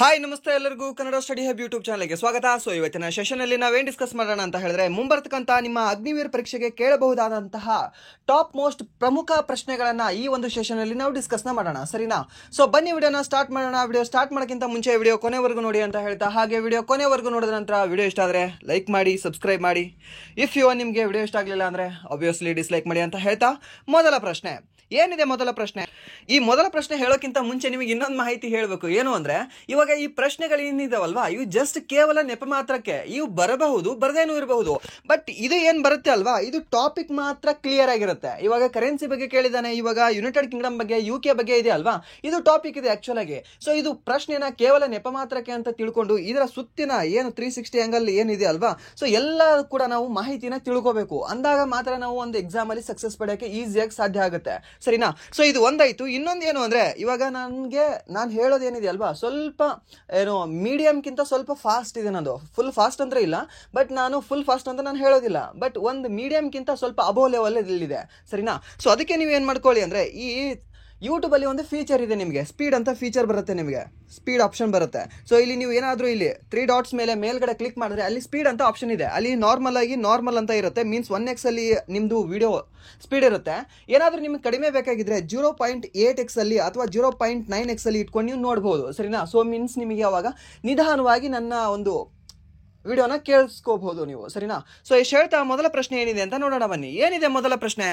Hi ನಮಸ್ತೆ ಎಲ್ಲರಿಗೂ Kannada study hub YouTube ಚಾನಲ್ಗೆ ಸ್ವಾಗತ. ಸೊ ಇವತ್ತಿನ ಸೆಷನ್ ಅಲ್ಲಿ ನಾವೇನ್ ಡಿಸ್ಕಸ್ ಮಾಡೋಣ ಅಂತ ಹೇಳಿದ್ರೆ, ಮುಂಬರ್ತಕ್ಕಂತ ನಿಮ್ಮ ಅಗ್ನಿವೀರ್ ಪರೀಕ್ಷೆಗೆ ಕೇಳಬಹುದಾದಂತಹ ಟಾಪ್ ಮೋಸ್ಟ್ ಪ್ರಮುಖ ಪ್ರಶ್ನೆಗಳನ್ನ ಈ ಒಂದು ಸೆಷನ್ ಅಲ್ಲಿ ನಾವು ಡಿಸ್ಕಸ್ ಮಾಡೋಣ, ಸರಿನಾ? ಸೊ ಬನ್ನಿ ವಿಡಿಯೋನ ಸ್ಟಾರ್ಟ್ ಮಾಡೋಣ. ವಿಡಿಯೋ ಸ್ಟಾರ್ಟ್ ಮಾಡೋಕ್ಕಿಂತ ಮುಂಚೆ ವಿಡಿಯೋ ಕೊನೆವರೆಗೂ ನೋಡಿ ಅಂತ ಹೇಳ್ತಾ, ಹಾಗೆ ವಿಡಿಯೋ ಕೊನೆವರೆಗೂ ನೋಡಿದ ನಂತರ ವಿಡಿಯೋ ಇಷ್ಟ ಆದ್ರೆ ಲೈಕ್ ಮಾಡಿ, ಸಬ್ಸ್ಕ್ರೈಬ್ ಮಾಡಿ. ಇಫ್ ನಿಮಗೆ ವಿಡಿಯೋ ಇಷ್ಟ ಆಗಲಿಲ್ಲ ಅಂದ್ರೆ ಆಬ್ವಿಯಸ್ಲಿ ಡಿಸ್ಲೈಕ್ ಮಾಡಿ ಅಂತ ಹೇಳ್ತಾ, ಮೊದಲ ಪ್ರಶ್ನೆ ಏನಿದೆ? ಮೊದಲ ಪ್ರಶ್ನೆ, ಈ ಮೊದಲ ಪ್ರಶ್ನೆ ಹೇಳೋಕ್ಕಿಂತ ಮುಂಚೆ ನಿಮಗೆ ಇನ್ನೊಂದು ಮಾಹಿತಿ ಹೇಳಬೇಕು. ಏನು ಅಂದ್ರೆ, ಇವಾಗ ಈ ಪ್ರಶ್ನೆಗಳು ಏನಿದಾವಲ್ವಾ, ಇವು ಜಸ್ಟ್ ಕೇವಲ ನೆಪ ಮಾತ್ರಕ್ಕೆ, ಇವು ಬರಬಹುದು, ಬರದೇನೂ ಇರಬಹುದು. ಬಟ್ ಇದು ಏನ್ ಬರುತ್ತೆ ಅಲ್ವಾ, ಇದು ಟಾಪಿಕ್ ಮಾತ್ರ ಕ್ಲಿಯರ್ ಆಗಿರುತ್ತೆ. ಇವಾಗ ಕರೆನ್ಸಿ ಬಗ್ಗೆ ಕೇಳಿದಾನೆ, ಇವಾಗ ಯುನೈಟೆಡ್ ಕಿಂಗ್ಡಮ್ ಬಗ್ಗೆ, UK ಬಗ್ಗೆ ಇದೆ ಅಲ್ವಾ, ಇದು ಟಾಪಿಕ್ ಇದೆ ಆಕ್ಚುಲ್ ಆಗಿ. ಸೊ ಇದು ಪ್ರಶ್ನೆನ ಕೇವಲ ನೆಪ ಮಾತ್ರಕ್ಕೆ ಅಂತ ತಿಳ್ಕೊಂಡು ಇದರ ಸುತ್ತಿನ ಏನು 360 ಆಂಗಲ್ ಏನಿದೆ ಅಲ್ವಾ, ಸೊ ಎಲ್ಲ ಕೂಡ ನಾವು ಮಾಹಿತಿನ ತಿಳ್ಕೋಬೇಕು. ಅಂದಾಗ ಮಾತ್ರ ನಾವು ಒಂದು ಎಕ್ಸಾಮ್ ಅಲ್ಲಿ ಸಕ್ಸಸ್ ಪಡೆಯೋಕೆ ಈಸಿಯಾಗಿ ಸಾಧ್ಯ ಆಗುತ್ತೆ, ಸರಿನಾ? ಸೊ ಇದು ಒಂದಾಯ್ತು. ಇನ್ನೊಂದು ಏನು ಅಂದ್ರೆ, ಇವಾಗ ನಾನು ಹೇಳೋದೇನಿದೆ ಅಲ್ವಾ, ಸ್ವಲ್ಪ ಏನು ಮೀಡಿಯಂಗಿಂತ ಸ್ವಲ್ಪ ಫಾಸ್ಟ್ ಇದೆ ನಂದು. ಫುಲ್ ಫಾಸ್ಟ್ ಅಂದ್ರೆ ಇಲ್ಲ, ಬಟ್ ನಾನು ಫುಲ್ ಫಾಸ್ಟ್ ಅಂತ ನಾನು ಹೇಳೋದಿಲ್ಲ, ಬಟ್ ಒಂದು ಮೀಡಿಯಂಗಿಂತ ಸ್ವಲ್ಪ ಅಬೋ ಲೆವೆಲ್ ಇದೆ, ಸರಿನಾ? ಸೊ ಅದಕ್ಕೆ ನೀವು ಏನು ಮಾಡ್ಕೊಳ್ಳಿ ಅಂದ್ರೆ, ಈ ಯೂಟ್ಯೂಬ್ ಅಲ್ಲಿ ಒಂದು ಫೀಚರ್ ಇದೆ, ನಿಮಗೆ ಸ್ಪೀಡ್ ಅಂತ ಫೀಚರ್ ಬರುತ್ತೆ, ನಿಮಗೆ ಸ್ಪೀಡ್ ಆಪ್ಷನ್ ಬರುತ್ತೆ. ಸೊ ಇಲ್ಲಿ ನೀವು ಏನಾದರೂ ಇಲ್ಲಿ 3 ಡಾಟ್ಸ್ ಮೇಲೆ ಮೇಲ್ಗಡೆ ಕ್ಲಿಕ್ ಮಾಡಿದ್ರೆ ಅಲ್ಲಿ ಸ್ಪೀಡ್ ಅಂತ ಆಪ್ಷನ್ ಇದೆ. ಅಲ್ಲಿ ನಾರ್ಮಲ್ ಅಂತ ಇರುತ್ತೆ, ಮೀನ್ಸ್ 1x ಅಲ್ಲಿ ನಿಮ್ದು ವಿಡಿಯೋ ಸ್ಪೀಡ್ ಇರುತ್ತೆ. ಏನಾದರೂ ನಿಮ್ಗೆ ಕಡಿಮೆ ಬೇಕಾಗಿದ್ರೆ 0.8x ಅಲ್ಲಿ ಅಥವಾ 0.9x ಅಲ್ಲಿ ಇಟ್ಕೊಂಡು ನೀವು ನೋಡ್ಬೋದು, ಸರಿನಾ? ಸೊ ಮೀನ್ಸ್ ನಿಮಗೆ ಅವಾಗ ನಿಧಾನವಾಗಿ ನನ್ನ ಒಂದು ವಿಡಿಯೋನ ಕೇಳಿಸ್ಕೋಬಹುದು ನೀವು, ಸರಿನಾ? ಸೊ ಇಷ್ಟು ಹೇಳ್ತಾ ಮೊದಲ ಪ್ರಶ್ನೆ ಏನಿದೆ ಅಂತ ನೋಡೋಣ ಬನ್ನಿ. ಏನಿದೆ ಮೊದಲ ಪ್ರಶ್ನೆ?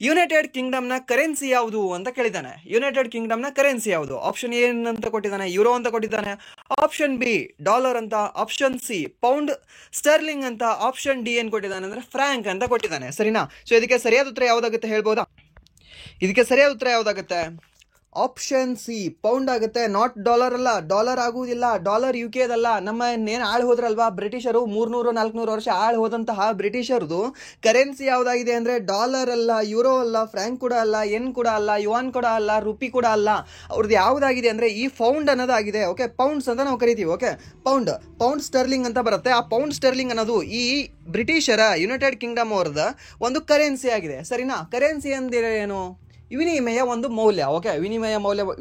ಯುನೈಟೆಡ್ ಕಿಂಗ್ಡಮ್ನ ಕರೆನ್ಸಿ ಯಾವುದು ಅಂತ ಕೇಳಿದ್ದಾನೆ. ಯುನೈಟೆಡ್ ಕಿಂಗ್ಡಮ್ನ ಕರೆನ್ಸಿ ಯಾವುದು? ಆಪ್ಷನ್ ಎ ಅಂತ ಕೊಟ್ಟಿದ್ದಾನೆ, ಯೂರೋ ಅಂತ ಕೊಟ್ಟಿದ್ದಾನೆ. ಆಪ್ಷನ್ ಬಿ ಡಾಲರ್ ಅಂತ. ಆಪ್ಷನ್ ಸಿ ಪೌಂಡ್ ಸ್ಟರ್ಲಿಂಗ್ ಅಂತ. ಆಪ್ಷನ್ ಡಿ ಏನ್ ಕೊಟ್ಟಿದ್ದಾನೆ ಅಂದ್ರೆ ಫ್ರಾಂಕ್ ಅಂತ ಕೊಟ್ಟಿದ್ದಾನೆ, ಸರಿನಾ? ಸೊ ಇದಕ್ಕೆ ಸರಿಯಾದ ಉತ್ತರ ಯಾವ್ದಾಗುತ್ತೆ ಹೇಳ್ಬೋದಾ? ಇದಕ್ಕೆ ಸರಿಯಾದ ಉತ್ತರ ಯಾವ್ದಾಗುತ್ತೆ? ಆಪ್ಷನ್ ಸಿ ಪೌಂಡ್ ಆಗುತ್ತೆ. ನಾಟ್ ಡಾಲರ್ ಅಲ್ಲ, ಡಾಲರ್ ಆಗುವುದಿಲ್ಲ. ಡಾಲರ್ UKದಲ್ಲ. ನಮ್ಮ ಏನು ಆಳು ಹೋದ್ರಲ್ವಾ ಬ್ರಿಟಿಷರು, 300-400 ವರ್ಷ ಆಳು ಹೋದಂತಹ ಬ್ರಿಟಿಷರ್ದು ಕರೆನ್ಸಿ ಯಾವ್ದಾಗಿದೆ ಅಂದ್ರೆ ಡಾಲರ್ ಅಲ್ಲ, ಯೂರೋ ಅಲ್ಲ, ಫ್ರಾಂಕ್ ಕೂಡ ಅಲ್ಲ, ಎನ್ ಕೂಡ ಅಲ್ಲ, ಯುವಾನ್ ಕೂಡ ಅಲ್ಲ, ರುಪಿ ಕೂಡ ಅಲ್ಲ. ಅವ್ರದ್ದು ಯಾವ್ದಾಗಿದೆ ಅಂದ್ರೆ ಈ ಪೌಂಡ್ ಅನ್ನೋದಾಗಿದೆ. ಓಕೆ, ಪೌಂಡ್ಸ್ ಅಂತ ನಾವು ಕರಿತೀವಿ. ಓಕೆ, ಪೌಂಡ್ ಸ್ಟರ್ಲಿಂಗ್ ಅಂತ ಬರುತ್ತೆ. ಆ ಪೌಂಡ್ ಸ್ಟರ್ಲಿಂಗ್ ಅನ್ನೋದು ಈ ಬ್ರಿಟಿಷರ ಯುನೈಟೆಡ್ ಕಿಂಗ್ಡಮ್ ಅವ್ರದ ಒಂದು ಕರೆನ್ಸಿ ಆಗಿದೆ, ಸರಿನಾ? ಕರೆನ್ಸಿ ಅಂದ್ರೆ ಏನು? ವಿನಿಮಯ ಒಂದು ಮೌಲ್ಯ. ಓಕೆ,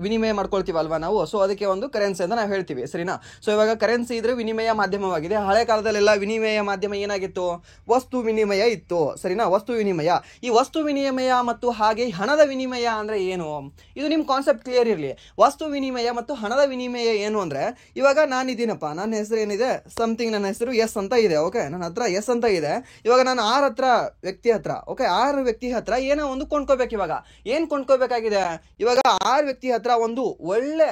ವಿನಿಮಯ ಮಾಡ್ಕೊಳ್ತೀವಲ್ವಾ ನಾವು, ಸೊ ಅದಕ್ಕೆ ಒಂದು ಕರೆನ್ಸಿ ಅಂತ ನಾವು ಹೇಳ್ತೀವಿ, ಸರಿನಾ? ಸೊ ಇವಾಗ ಕರೆನ್ಸಿ ಇದ್ರೆ ವಿನಿಮಯ ಮಾಧ್ಯಮವಾಗಿದೆ. ಹಳೆ ಕಾಲದಲ್ಲೆಲ್ಲ ವಿನಿಮಯ ಮಾಧ್ಯಮ ಏನಾಗಿತ್ತು? ವಸ್ತು ವಿನಿಮಯ ಇತ್ತು, ಸರಿನಾ? ವಸ್ತು ವಿನಿಮಯ. ಈ ವಸ್ತು ವಿನಿಮಯ ಮತ್ತು ಹಾಗೆ ಹಣದ ವಿನಿಮಯ ಅಂದ್ರೆ ಏನು? ಇದು ನಿಮ್ ಕಾನ್ಸೆಪ್ಟ್ ಕ್ಲಿಯರ್ ಇರಲಿ. ವಸ್ತು ವಿನಿಮಯ ಮತ್ತು ಹಣದ ವಿನಿಮಯ ಏನು ಅಂದ್ರೆ, ಇವಾಗ ನಾನಿದ್ದೀನಪ್ಪ, ನನ್ನ ಹೆಸರು ಏನಿದೆ ಸಮಥಿಂಗ್, ನನ್ನ ಹೆಸರು ಎಸ್ ಅಂತ ಇದೆ. ಓಕೆ, ನನ್ನ ಹತ್ರ ಎಸ್ ಅಂತ ಇದೆ. ಇವಾಗ ನಾನು ವ್ಯಕ್ತಿ ಹತ್ರ ಏನೋ ಒಂದು ಕೊಂಡ್ಕೋಬೇಕು. ಇವಾಗ ಏನ್ ಕೊಂಡ್ಕೋಬೇಕಾಗಿದೆ? ಇವಾಗ 6 ವ್ಯಕ್ತಿ ಹತ್ರ ಒಂದು ಒಳ್ಳೆ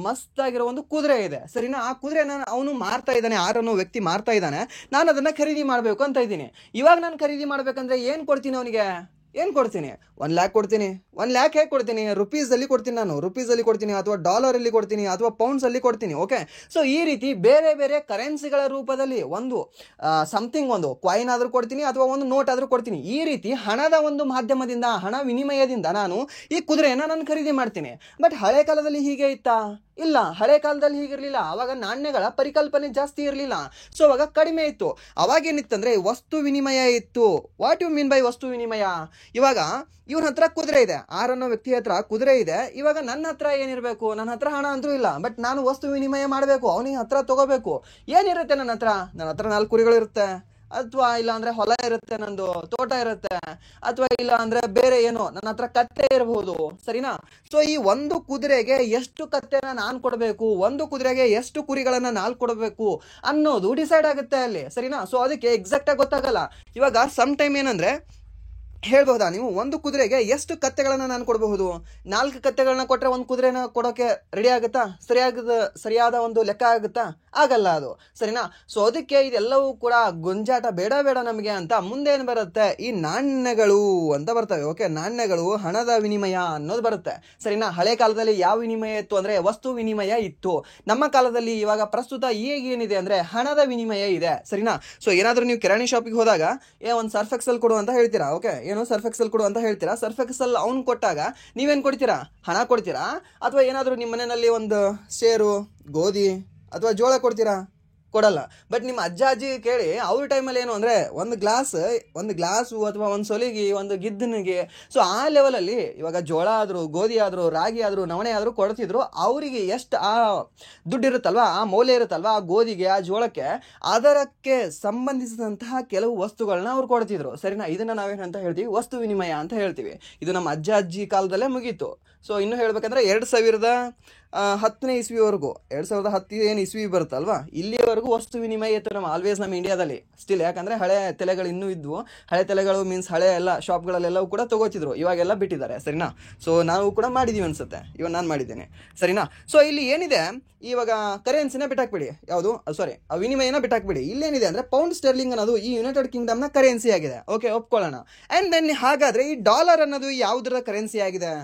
ಮಸ್ತ್ ಆಗಿರೋ ಒಂದು ಕುದುರೆ ಇದೆ, ಸರಿನಾ? ಆ ಕುದುರೆನ ಅವನು ಮಾರ್ತಾ ಇದ್ದಾನೆ, 6 ವ್ಯಕ್ತಿ ಮಾರ್ತಾ ಇದ್ದಾನೆ. ನಾನು ಅದನ್ನ ಖರೀದಿ ಮಾಡ್ಬೇಕು ಅಂತ ಇದ್ದೀನಿ. ಇವಾಗ ನಾನು ಖರೀದಿ ಮಾಡ್ಬೇಕಂದ್ರೆ ಏನ್ ಕೊಡ್ತೀನಿ ಅವನಿಗೆ? ಏನ್ ಕೊಡ್ತೀನಿ? 1 ಲ್ಯಾಕ್ ಕೊಡ್ತೀನಿ. 1 ಲ್ಯಾಕ್ ಹೇಗೆ ಕೊಡ್ತೀನಿ? ರುಪೀಸ್ ಅಲ್ಲಿ ಕೊಡ್ತೀನಿ, ನಾನು ರುಪೀಸ್ ಅಲ್ಲಿ ಕೊಡ್ತೀನಿ, ಅಥವಾ ಡಾಲರ್ ಅಲ್ಲಿ ಕೊಡ್ತೀನಿ, ಅಥವಾ ಪೌಂಡ್ಸ್ ಅಲ್ಲಿ ಕೊಡ್ತೀನಿ. ಓಕೆ, ಸೊ ಈ ರೀತಿ ಬೇರೆ ಬೇರೆ ಕರೆನ್ಸಿಗಳ ರೂಪದಲ್ಲಿ ಒಂದು ಸಮಥಿಂಗ್, ಒಂದು ಕಾಯಿನ್ ಆದ್ರೂ ಕೊಡ್ತೀನಿ, ಅಥವಾ ಒಂದು ನೋಟ್ ಆದ್ರೂ ಕೊಡ್ತೀನಿ. ಈ ರೀತಿ ಹಣದ ಒಂದು ಮಾಧ್ಯಮದಿಂದ, ಹಣ ವಿನಿಮಯದಿಂದ ನಾನು ಈ ಕುದುರೆಯನ್ನ ನಾನು ಖರೀದಿ ಮಾಡ್ತೀನಿ. ಬಟ್ ಹಳೆ ಕಾಲದಲ್ಲಿ ಹೀಗೆ ಇತ್ತಾ? ಇಲ್ಲ, ಹಳೆ ಕಾಲದಲ್ಲಿ ಹೀಗಿರ್ಲಿಲ್ಲ. ಅವಾಗ ನಾಣ್ಯಗಳ ಪರಿಕಲ್ಪನೆ ಜಾಸ್ತಿ ಇರಲಿಲ್ಲ, ಸೊ ಅವಾಗ ಕಡಿಮೆ ಇತ್ತು. ಅವಾಗ ಏನಿತ್ತಂದ್ರೆ ವಸ್ತು ವಿನಿಮಯ ಇತ್ತು. ವಾಟ್ ಯು ಮೀನ್ ಬೈ ವಸ್ತು ವಿನಿಮಯ? ಇವಾಗ ಇವನ ಹತ್ರ ಕುದುರೆ ಇದೆ, 6 ವ್ಯಕ್ತಿ ಹತ್ರ ಕುದುರೆ ಇದೆ. ಇವಾಗ ನನ್ನ ಹತ್ರ ಏನಿರ್ಬೇಕು? ನನ್ನ ಹತ್ರ ಹಣ ಅಂದ್ರೂ ಇಲ್ಲ, ಬಟ್ ನಾನು ವಸ್ತು ವಿನಿಮಯ ಮಾಡಬೇಕು, ಅವನಿಗೆ ಹತ್ರ ತಗೋಬೇಕು. ಏನಿರುತ್ತೆ ನನ್ನ ಹತ್ರ? 4 ಕುರಿಗಳು ಇರುತ್ತೆ, ಅಥವಾ ಇಲ್ಲ ಅಂದ್ರೆ ಹೊಲ ಇರುತ್ತೆ, ನಂದು ತೋಟ ಇರುತ್ತೆ, ಅಥವಾ ಇಲ್ಲ ಅಂದ್ರೆ ಬೇರೆ ಏನೋ ನನ್ನ ಹತ್ರ ಕತ್ತೆ ಇರಬಹುದು, ಸರಿನಾ? ಸೊ ಈ ಒಂದು ಕುದುರೆಗೆ ಎಷ್ಟು ಕತ್ತೆನ ನಾನು ಕೊಡಬೇಕು, ಒಂದು ಕುದುರೆಗೆ ಎಷ್ಟು ಕುರಿಗಳನ್ನ ನಾನು ಕೊಡಬೇಕು ಅನ್ನೋದು ಡಿಸೈಡ್ ಆಗುತ್ತೆ ಅಲ್ಲಿ, ಸರಿನಾ? ಸೊ ಅದಕ್ಕೆ ಎಕ್ಸಾಕ್ಟ್ ಆಗಿ ಗೊತ್ತಾಗಲ್ಲ. ಇವಾಗ ಸಮ್ ಟೈಮ್ ಏನಂದ್ರೆ ಹೇಳ್ಬಹುದಾ ನೀವು, ಒಂದು ಕುದುರೆಗೆ ಎಷ್ಟು ಕತ್ತೆಗಳನ್ನ ನಾನು ಕೊಡಬಹುದು? 4 ಕತ್ತೆಗಳನ್ನ ಕೊಟ್ರೆ ಒಂದು ಕುದುರೆನ ಕೊಡೋಕೆ ರೆಡಿ ಆಗುತ್ತಾ? ಸರಿಯಾದ ಒಂದು ಲೆಕ್ಕ ಆಗುತ್ತಾ? ಆಗಲ್ಲ ಅದು, ಸರಿನಾ? ಸೊ ಅದಕ್ಕೆ ಇದೆಲ್ಲವೂ ಕೂಡ ಗೊಂಜಾಟ ಬೇಡ ನಮಗೆ ಅಂತ ಮುಂದೇನು ಬರುತ್ತೆ? ಈ ನಾಣ್ಯಗಳು ಅಂತ ಬರ್ತವೆ. ಓಕೆ, ನಾಣ್ಯಗಳು, ಹಣದ ವಿನಿಮಯ ಅನ್ನೋದು ಬರುತ್ತೆ, ಸರಿನಾ? ಹಳೆ ಕಾಲದಲ್ಲಿ ಯಾವ ವಿನಿಮಯ ಇತ್ತು ಅಂದ್ರೆ ವಸ್ತು ವಿನಿಮಯ ಇತ್ತು. ನಮ್ಮ ಕಾಲದಲ್ಲಿ ಇವಾಗ ಪ್ರಸ್ತುತ ಏನಿದೆ ಅಂದ್ರೆ ಹಣದ ವಿನಿಮಯ ಇದೆ, ಸರಿನಾ? ಸೊ ಏನಾದ್ರೂ ನೀವು ಕಿರಾಣಿ ಶಾಪಿಗೆ ಹೋದಾಗ ಒಂದು ಸರ್ಫ್ ಎಕ್ಸೆಲ್ ಕೊಡು ಅಂತ ಹೇಳ್ತೀರಾ. ಓಕೆ, ಏನೋ ಸರ್ಫ್ ಎಕ್ಸೆಲ್ ಕೊಡು ಅಂತ ಹೇಳ್ತೀರಾ. ಸರ್ಫ್ ಎಕ್ಸೆಲ್ ಅವ್ನು ಕೊಟ್ಟಾಗ ನೀವೇನ್ ಕೊಡ್ತೀರಾ? ಹಣ ಕೊಡ್ತೀರಾ? ಅಥವಾ ಏನಾದ್ರೂ ನಿಮ್ಮ ಮನೆಯಲ್ಲಿ ಒಂದು ಸೇರು, ಗೋಧಿ ಅಥವಾ ಜೋಳ ಕೊಡ್ತೀರಾ? ಕೊಡಲ್ಲ. ಬಟ್ ನಿಮ್ಮ ಅಜ್ಜ ಅಜ್ಜಿ ಕೇಳಿ ಅವ್ರ ಟೈಮಲ್ಲಿ ಏನು ಅಂದರೆ ಒಂದು ಗ್ಲಾಸು ಅಥವಾ ಒಂದು ಸೊಲಿಗೆ ಒಂದು ಗಿದ್ದನಿಗೆ, ಸೊ ಆ ಲೆವೆಲಲ್ಲಿ ಇವಾಗ ಜೋಳ ಆದರೂ ಗೋಧಿ ಆದರೂ ರಾಗಿ ಆದರೂ ನವಣೆ ಆದರೂ ಕೊಡ್ತಿದ್ರು. ಅವರಿಗೆ ಎಷ್ಟು ಆ ದುಡ್ಡು ಇರುತ್ತಲ್ವ, ಆ ಮೌಲ್ಯ ಇರುತ್ತಲ್ವ, ಆ ಗೋಧಿಗೆ ಆ ಜೋಳಕ್ಕೆ ಅದಕ್ಕೆ ಸಂಬಂಧಿಸಿದಂತಹ ಕೆಲವು ವಸ್ತುಗಳನ್ನ ಅವ್ರು ಕೊಡ್ತಿದ್ರು. ಸರಿನಾ? ಇದನ್ನು ನಾವೇನಂತ ಹೇಳ್ತೀವಿ, ವಸ್ತು ವಿನಿಮಯ ಅಂತ ಹೇಳ್ತೀವಿ. ಇದು ನಮ್ಮ ಅಜ್ಜ ಅಜ್ಜಿ ಕಾಲದಲ್ಲೇ ಮುಗೀತು. ಸೊ ಇನ್ನು ಹೇಳ್ಬೇಕಂದ್ರೆ 2010ನೇ ಇಸ್ವಿವರೆಗೂ, 2010 ಏನು ಇಸ್ವಿ ಬರುತ್ತಲ್ವಾ, ಇಲ್ಲಿವರೆಗೂ ವಸ್ತು ವಿನಿಮಯ ಇತ್ತು ನಮ್ಮ ಇಂಡಿಯಾದಲ್ಲಿ ಸ್ಟಿಲ್. ಯಾಕಂದರೆ ಹಳೆ ತಲೆಗಳು ಇನ್ನೂ ಇದ್ವು. ಹಳೆ ತಲೆಗಳು ಮೀನ್ಸ್ ಹಳೆ ಎಲ್ಲ ಶಾಪ್ಗಳಲ್ಲೆಲ್ಲವೂ ಕೂಡ ತಗೋತಿದ್ರು. ಇವಾಗೆಲ್ಲ ಬಿಟ್ಟಿದ್ದಾರೆ. ಸರಿನಾ? ಸೊ ನಾವು ಕೂಡ ಮಾಡಿದ್ದೀವಿ ಅನ್ಸುತ್ತೆ, ಇವಾಗ ನಾನು ಮಾಡಿದ್ದೇನೆ. ಸರಿನಾ? ಸೊ ಇಲ್ಲಿ ಏನಿದೆ, ಇವಾಗ ಕರೆನ್ಸಿನ ಬಿಟ್ಟಾಕ್ಬಿಡಿ, ಯಾವುದು ಸಾರಿ ವಿನಿಮಯನ ಬಿಟ್ಟಾಕ್ಬಿಡಿ. ಇಲ್ಲೇನಿದೆ ಅಂದರೆ ಪೌಂಡ್ ಸ್ಟೆರ್ಲಿಂಗ್ ಅನ್ನೋದು ಈ ಯುನೈಟೆಡ್ ಕಿಂಗ್ಡಮ್ನ ಕರೆನ್ಸಿ ಆಗಿದೆ. ಓಕೆ, ಒಪ್ಕೊಳ್ಳೋಣ. ಆ್ಯಂಡ್ ದೆನ್ ಹಾಗಾದರೆ ಈ ಡಾಲರ್ ಅನ್ನೋದು ಯಾವುದರ ಕರೆನ್ಸಿ ಆಗಿದೆ?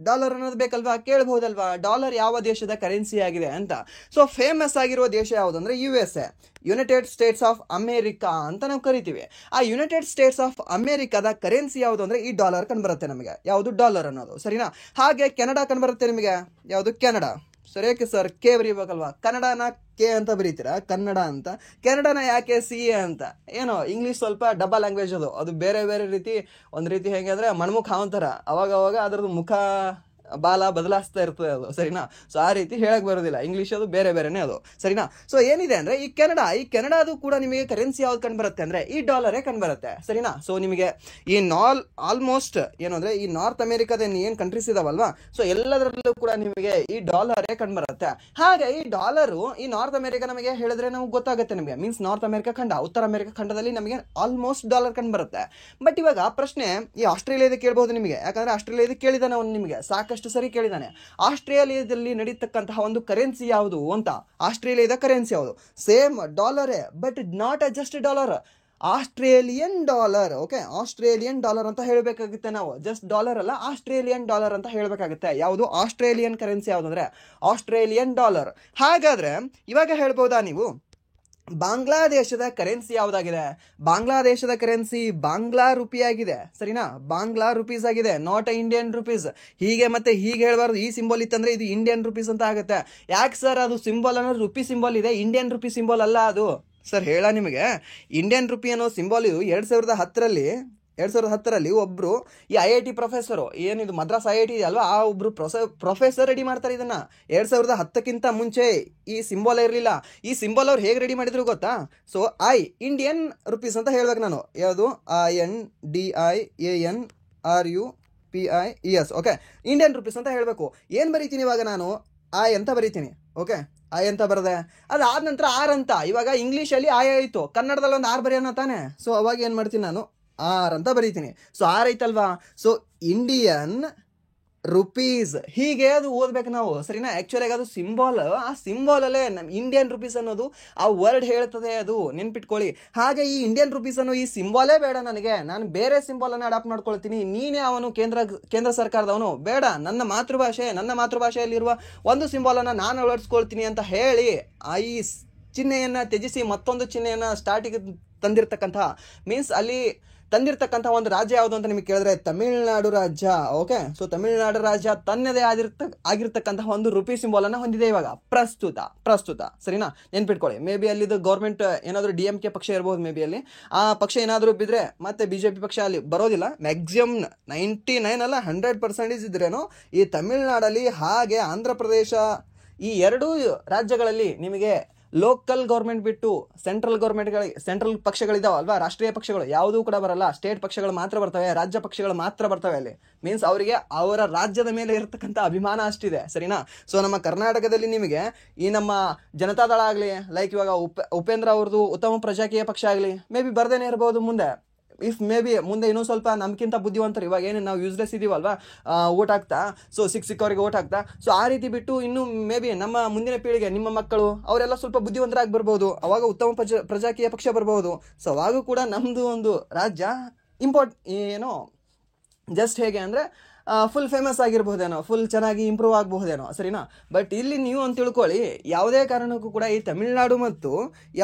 ಡಾಲರ್ ಅನ್ನೋದು ಬೇಕಲ್ವಾ, ಕೇಳ್ಬಹುದಲ್ವಾ, ಡಾಲರ್ ಯಾವ ದೇಶದ ಕರೆನ್ಸಿ ಆಗಿದೆ ಅಂತ. ಸೊ ಫೇಮಸ್ ಆಗಿರುವ ದೇಶ ಯಾವುದು ಅಂದರೆ USA, United States of America ಅಂತ ನಾವು ಕರಿತೀವಿ. ಆ ಯುನೈಟೆಡ್ ಸ್ಟೇಟ್ಸ್ ಆಫ್ ಅಮೇರಿಕಾದ ಕರೆನ್ಸಿ ಯಾವುದು ಅಂದರೆ ಈ ಡಾಲರ್ ಕಂಡುಬರುತ್ತೆ ನಮಗೆ. ಯಾವುದು? ಡಾಲರ್ ಅನ್ನೋದು. ಸರಿನಾ? ಹಾಗೆ ಕೆನಡಾ ಕಂಡುಬರುತ್ತೆ ನಿಮಗೆ. ಯಾವುದು? ಕೆನಡಾ. ಸರಿ, ಯಾಕೆ ಸರ್ ಕೆ ಬರೀಬೇಕಲ್ವಾ? ಕನ್ನಡನ ಕೆ ಅಂತ ಬರೀತೀರಾ, ಕನ್ನಡ ಅಂತ. ಕೆನಡಾನ ಯಾಕೆ CA ಅಂತ? ಏನೋ ಇಂಗ್ಲೀಷ್ ಸ್ವಲ್ಪ ಡಬ್ಬಾ ಲ್ಯಾಂಗ್ವೇಜ್ ಅದು ಬೇರೆ ಬೇರೆ ರೀತಿ. ಒಂದು ರೀತಿ ಹೇಗೆ ಅಂದರೆ ಮಣ್ಮುಖ ಅಂತಾರ, ಅವಾಗ ಅದರದ್ದು ಮುಖ ಬಾಲ ಬದಲಾಯಿಸ್ತಾ ಇರ್ತದೆ ಅದು. ಸರಿನಾ? ಸೊ ಆ ರೀತಿ ಹೇಳಕ್ಕೆ ಬರೋದಿಲ್ಲ, ಇಂಗ್ಲೀಷ್ ಅದು ಬೇರೆ ಬೇರೆನೇ ಅದು. ಸರಿನಾ? ಸೊ ಏನಿದೆ ಅಂದರೆ ಈ ಕೆನಡಾದು ಕೂಡ ನಿಮಗೆ ಕರೆನ್ಸಿ ಯಾವ್ದು ಕಂಡುಬರುತ್ತೆ ಅಂದರೆ ಈ ಡಾಲರೇ ಕಂಡುಬರುತ್ತೆ. ಸರಿನಾ? ಸೊ ನಿಮಗೆ ಈ ಆಲ್ಮೋಸ್ಟ್ ಏನು ಅಂದರೆ ಈ ನಾರ್ತ್ ಅಮೇರಿಕಾದ ಏನು ಕಂಟ್ರೀಸ್ ಇದಾವಲ್ವಾ, ಸೊ ಎಲ್ಲದರಲ್ಲೂ ಕೂಡ ನಿಮಗೆ ಈ ಡಾಲರೇ ಕಂಡುಬರುತ್ತೆ. ಹಾಗೆ ಈ ಡಾಲರು ಈ ನಾರ್ತ್ ಅಮೇರಿಕಾ ನಮಗೆ ಹೇಳಿದ್ರೆ ನಮಗೆ ಗೊತ್ತಾಗುತ್ತೆ ನಿಮಗೆ, ಮೀನ್ಸ್ ನಾರ್ತ್ ಅಮೇರಿಕಾ ಖಂಡ, ಉತ್ತರ ಅಮೇರಿಕಾ ಖಂಡದಲ್ಲಿ ನಮಗೆ ಆಲ್ಮೋಸ್ಟ್ ಡಾಲರ್ ಕಂಡುಬರುತ್ತೆ. ಬಟ್ ಇವಾಗ ಪ್ರಶ್ನೆ ಈ ಆಸ್ಟ್ರೇಲಿಯಾದ ಕೇಳ್ಬೋದು ನಿಮಗೆ, ಯಾಕಂದರೆ ಆಸ್ಟ್ರೇಲಿಯಾದ ಕೇಳಿದಾನೆ ಅವನು ನಿಮಗೆ ಸಾಕಷ್ಟು ಸರಿ ಕೇಳಿದಾನೆ. ಆಸ್ಟ್ರೇಲಿಯಾದಲ್ಲಿ ನಡೀತಕ್ಕಂತಹ ಒಂದು ಕರೆನ್ಸಿ ಯಾವುದು ಅಂತ. ಆಸ್ಟ್ರೇಲಿಯಾದ ಕರೆನ್ಸಿ ಯಾವುದು? ಸೇಮ್ ಡಾಲರೇ, but not just dollar, Australian dollar. Okay, Australian dollar ಅಂತ ಹೇಳಬೇಕಾಗುತ್ತೆ ನಾವು. ಜಸ್ಟ್ ಡಾಲರ್ ಅಲ್ಲ, ಆಸ್ಟ್ರೇಲಿಯನ್ ಡಾಲರ್ ಅಂತ ಹೇಳಬೇಕಾಗುತ್ತೆ. ಯಾವುದು? ಆಸ್ಟ್ರೇಲಿಯನ್ ಕರೆನ್ಸಿ ಯಾವುದು ಅಂದರೆ ಆಸ್ಟ್ರೇಲಿಯನ್ ಡಾಲರ್. ಹಾಗಾದ್ರೆ ಇವಾಗ ಹೇಳ್ಬೋದಾ ನೀವು ಬಾಂಗ್ಲಾದೇಶದ ಕರೆನ್ಸಿ ಯಾವುದಾಗಿದೆ? ಬಾಂಗ್ಲಾದೇಶದ ಕರೆನ್ಸಿ ಬಾಂಗ್ಲಾ ರುಪಿ ಆಗಿದೆ. ಸರಿನಾ? ಬಾಂಗ್ಲಾ ರುಪೀಸ್ ಆಗಿದೆ, ನಾಟ್ ಇಂಡಿಯನ್ ರುಪೀಸ್. ಹೀಗೆ ಮತ್ತೆ ಹೀಗೆ ಹೇಳಬಾರ್ದು. ಈ ಸಿಂಬಲ್ ಇತ್ತಂದ್ರೆ ಇದು ಇಂಡಿಯನ್ ರುಪೀಸ್ ಅಂತ ಆಗುತ್ತೆ. ಯಾಕೆ ಸರ್ ಅದು ಸಿಂಬಲ್ ಅನ್ನೋದು ರುಪಿ ಸಿಂಬಲ್ ಇದೆ, ಇಂಡಿಯನ್ ರುಪಿ ಸಿಂಬಲ್ ಅಲ್ಲ ಅದು? ಸರ್ ಹೇಳ ನಿಮಗೆ, ಇಂಡಿಯನ್ ರುಪಿ ಅನ್ನೋ ಸಿಂಬಲ್ 2010ರಲ್ಲಿ ಒಬ್ಬರು ಈ IIT ಪ್ರೊಫೆಸರು, ಏನಿದು ಮದ್ರಾಸ್ IIT ಅಲ್ವಾ, ಆ ಒಬ್ಬರು ಪ್ರೊಫೆಸರ್ ರೆಡಿ ಮಾಡ್ತಾರೆ ಇದನ್ನು. 2010ಕ್ಕಿಂತ ಮುಂಚೆ ಈ ಸಿಂಬಲ್ ಇರಲಿಲ್ಲ. ಈ ಸಿಂಬಲ್ ಅವ್ರು ಹೇಗೆ ರೆಡಿ ಮಾಡಿದ್ರು ಗೊತ್ತಾ? ಸೊ ಇಂಡಿಯನ್ ರುಪೀಸ್ ಅಂತ ಹೇಳ್ಬೇಕು ನಾನು. ಯಾವುದು? INDIANRUPIES. ಓಕೆ, ಇಂಡಿಯನ್ ರುಪೀಸ್ ಅಂತ ಹೇಳಬೇಕು. ಏನು ಬರೀತೀನಿ ಇವಾಗ ನಾನು? ಅಂತ ಬರೀತೀನಿ. ಓಕೆ, ಅಂತ ಬರದೆ, ಅದಾದ ನಂತರ ಆರ್ ಅಂತ. ಇವಾಗ ಇಂಗ್ಲೀಷಲ್ಲಿ ಆಯಿತು, ಕನ್ನಡದಲ್ಲಿ ಒಂದು ಆರ್ ಬರೆಯೋಣ ತಾನೆ. ಸೊ ಅವಾಗ ಏನು ಮಾಡ್ತೀನಿ ನಾನು? ಆರ್ ಅಂತ ಬರೀತೀನಿ. ಸೊ ಆರ್ ಐತಲ್ವಾ, ಸೊ ಇಂಡಿಯನ್ ರುಪೀಸ್ ಹೀಗೆ ಅದು ಓದ್ಬೇಕು ನಾವು. ಸರಿನಾ? ಆ್ಯಕ್ಚುಲಾಗಿ ಅದು ಸಿಂಬಾಲ್, ಆ ಸಿಂಬಾಲಲ್ಲೇ ನಮ್ಮ ಇಂಡಿಯನ್ ರುಪೀಸ್ ಅನ್ನೋದು ಆ ವರ್ಡ್ ಹೇಳ್ತದೆ, ಅದು ನೆನ್ಪಿಟ್ಕೊಳ್ಳಿ. ಹಾಗೆ ಈ ಇಂಡಿಯನ್ ರುಪೀಸ್ ಅನ್ನೋ ಈ ಸಿಂಬಾಲೇ ಬೇಡ ನನಗೆ, ನಾನು ಬೇರೆ ಸಿಂಬಾಲನ್ನು ಅಡಾಪ್ಟ್ ಮಾಡ್ಕೊಳ್ತೀನಿ. ನೀನೇ ಅವನು ಕೇಂದ್ರ ಸರ್ಕಾರದವನು, ಬೇಡ, ನನ್ನ ಮಾತೃಭಾಷೆಯಲ್ಲಿರುವ ಒಂದು ಸಿಂಬಾಲನ್ನು ನಾನು ಅಳವಡಿಸ್ಕೊಳ್ತೀನಿ ಅಂತ ಹೇಳಿ ಈ ಚಿಹ್ನೆಯನ್ನು ತ್ಯಜಿಸಿ ಮತ್ತೊಂದು ಚಿಹ್ನೆಯನ್ನು ಸ್ಟಾರ್ಟಿಗೆ ತಂದಿರತಕ್ಕಂತಹ, ಮೀನ್ಸ್ ಅಲ್ಲಿ ತಂದಿರತಕ್ಕಂಥ ಒಂದು ರಾಜ್ಯ ಯಾವುದು ಅಂತ ನಿಮಗೆ ಕೇಳಿದ್ರೆ ತಮಿಳುನಾಡು ರಾಜ್ಯ. ಓಕೆ, ಸೊ ತಮಿಳುನಾಡು ರಾಜ್ಯ ತನ್ನದೇ ಆಗಿರ್ತಕ್ಕಂತಹ ಒಂದು ರುಪಿ ಸಿಂಬಲ್ ಅನ್ನ ಹೊಂದಿದೆ ಇವಾಗ ಪ್ರಸ್ತುತ. ಸರಿನಾ? ನೆನ್ಪಿಟ್ಕೊಳ್ಳಿ. ಮೇ ಬಿ ಅಲ್ಲಿದ್ದು ಗೌರ್ಮೆಂಟ್ ಏನಾದರೂ DMK ಪಕ್ಷ ಇರ್ಬೋದು, ಮೇ ಬಿ ಅಲ್ಲಿ ಆ ಪಕ್ಷ ಏನಾದರೂ ಬಿದ್ದರೆ ಮತ್ತೆ BJP ಪಕ್ಷ ಅಲ್ಲಿ ಬರೋದಿಲ್ಲ. ಮ್ಯಾಕ್ಸಿಮಮ್ 99 ಅಲ್ಲ 100% ಇದ್ರೇನು ಈ ತಮಿಳುನಾಡಲ್ಲಿ, ಹಾಗೆ ಆಂಧ್ರ ಪ್ರದೇಶ, ಈ ಎರಡೂ ರಾಜ್ಯಗಳಲ್ಲಿ ನಿಮಗೆ ಲೋಕಲ್ ಗೌರ್ಮೆಂಟ್ ಬಿಟ್ಟು ಸೆಂಟ್ರಲ್ ಪಕ್ಷಗಳಿದಾವೆ ಅಲ್ವಾ, ರಾಷ್ಟ್ರೀಯ ಪಕ್ಷಗಳು ಯಾವುದೂ ಕೂಡ ಬರಲ್ಲ. ಸ್ಟೇಟ್ ಪಕ್ಷಗಳು ಮಾತ್ರ ಬರ್ತವೆ, ರಾಜ್ಯ ಪಕ್ಷಗಳು ಮಾತ್ರ ಬರ್ತವೆ ಅಲ್ಲಿ. ಮೀನ್ಸ್ ಅವರಿಗೆ ಅವರ ರಾಜ್ಯದ ಮೇಲೆ ಇರತಕ್ಕಂಥ ಅಭಿಮಾನ ಅಷ್ಟಿದೆ. ಸರಿನಾ? ಸೊ ನಮ್ಮ ಕರ್ನಾಟಕದಲ್ಲಿ ನಿಮಗೆ ಈ ನಮ್ಮ ಜನತಾದಳ ಆಗಲಿ, ಲೈಕ್ ಇವಾಗ ಉಪೇಂದ್ರ ಅವ್ರದ್ದು ಉತ್ತಮ ಪ್ರಜಾಕೀಯ ಪಕ್ಷ ಆಗಲಿ, ಮೇ ಬಿ ಬರ್ದೇನೆ ಇರ್ಬೋದು ಮುಂದೆ. ಮೇ ಬಿ ಮುಂದೆ ಇನ್ನೂ ಸ್ವಲ್ಪ ನಮ್ಗಿಂತ ಬುದ್ಧಿವಂತರು, ಇವಾಗ ಏನು ನಾವು ಯೂಸ್ಲೆಸ್ ಇದೀವಲ್ವಾ, ಓಟ್ ಹಾಕ್ತಾ, ಸೊ ಸಿಕ್ಕವರಿಗೆ ಓಟ್ ಹಾಕ್ತಾ, ಸೊ ಆ ರೀತಿ ಬಿಟ್ಟು ಇನ್ನು ಮೇ ಬಿ ನಮ್ಮ ಮುಂದಿನ ಪೀಳಿಗೆ, ನಿಮ್ಮ ಮಕ್ಕಳು ಅವರೆಲ್ಲ ಸ್ವಲ್ಪ ಬುದ್ಧಿವಂತರಾಗಿ ಬರ್ಬೋದು. ಅವಾಗ ಉತ್ತಮ ಪ್ರಜಾಕೀಯ ಪಕ್ಷ ಬರ್ಬೋದು. ಸೊ ಅವಾಗೂ ಕೂಡ ನಮ್ಮದು ಒಂದು ರಾಜ್ಯ ಜಸ್ಟ್ ಹೇಗೆ ಅಂದರೆ ಫುಲ್ ಫೇಮಸ್ ಆಗಿರ್ಬೋದೇನೋ, ಫುಲ್ ಚೆನ್ನಾಗಿ ಇಂಪ್ರೂವ್ ಆಗಬಹುದೇನೋ. ಸರಿನಾ? ಬಟ್ ಇಲ್ಲಿ ನೀವು ಅಂತ ತಿಳ್ಕೊಳ್ಳಿ, ಯಾವುದೇ ಕಾರಣಕ್ಕೂ ಕೂಡ ಈ ತಮಿಳುನಾಡು ಮತ್ತು ಈ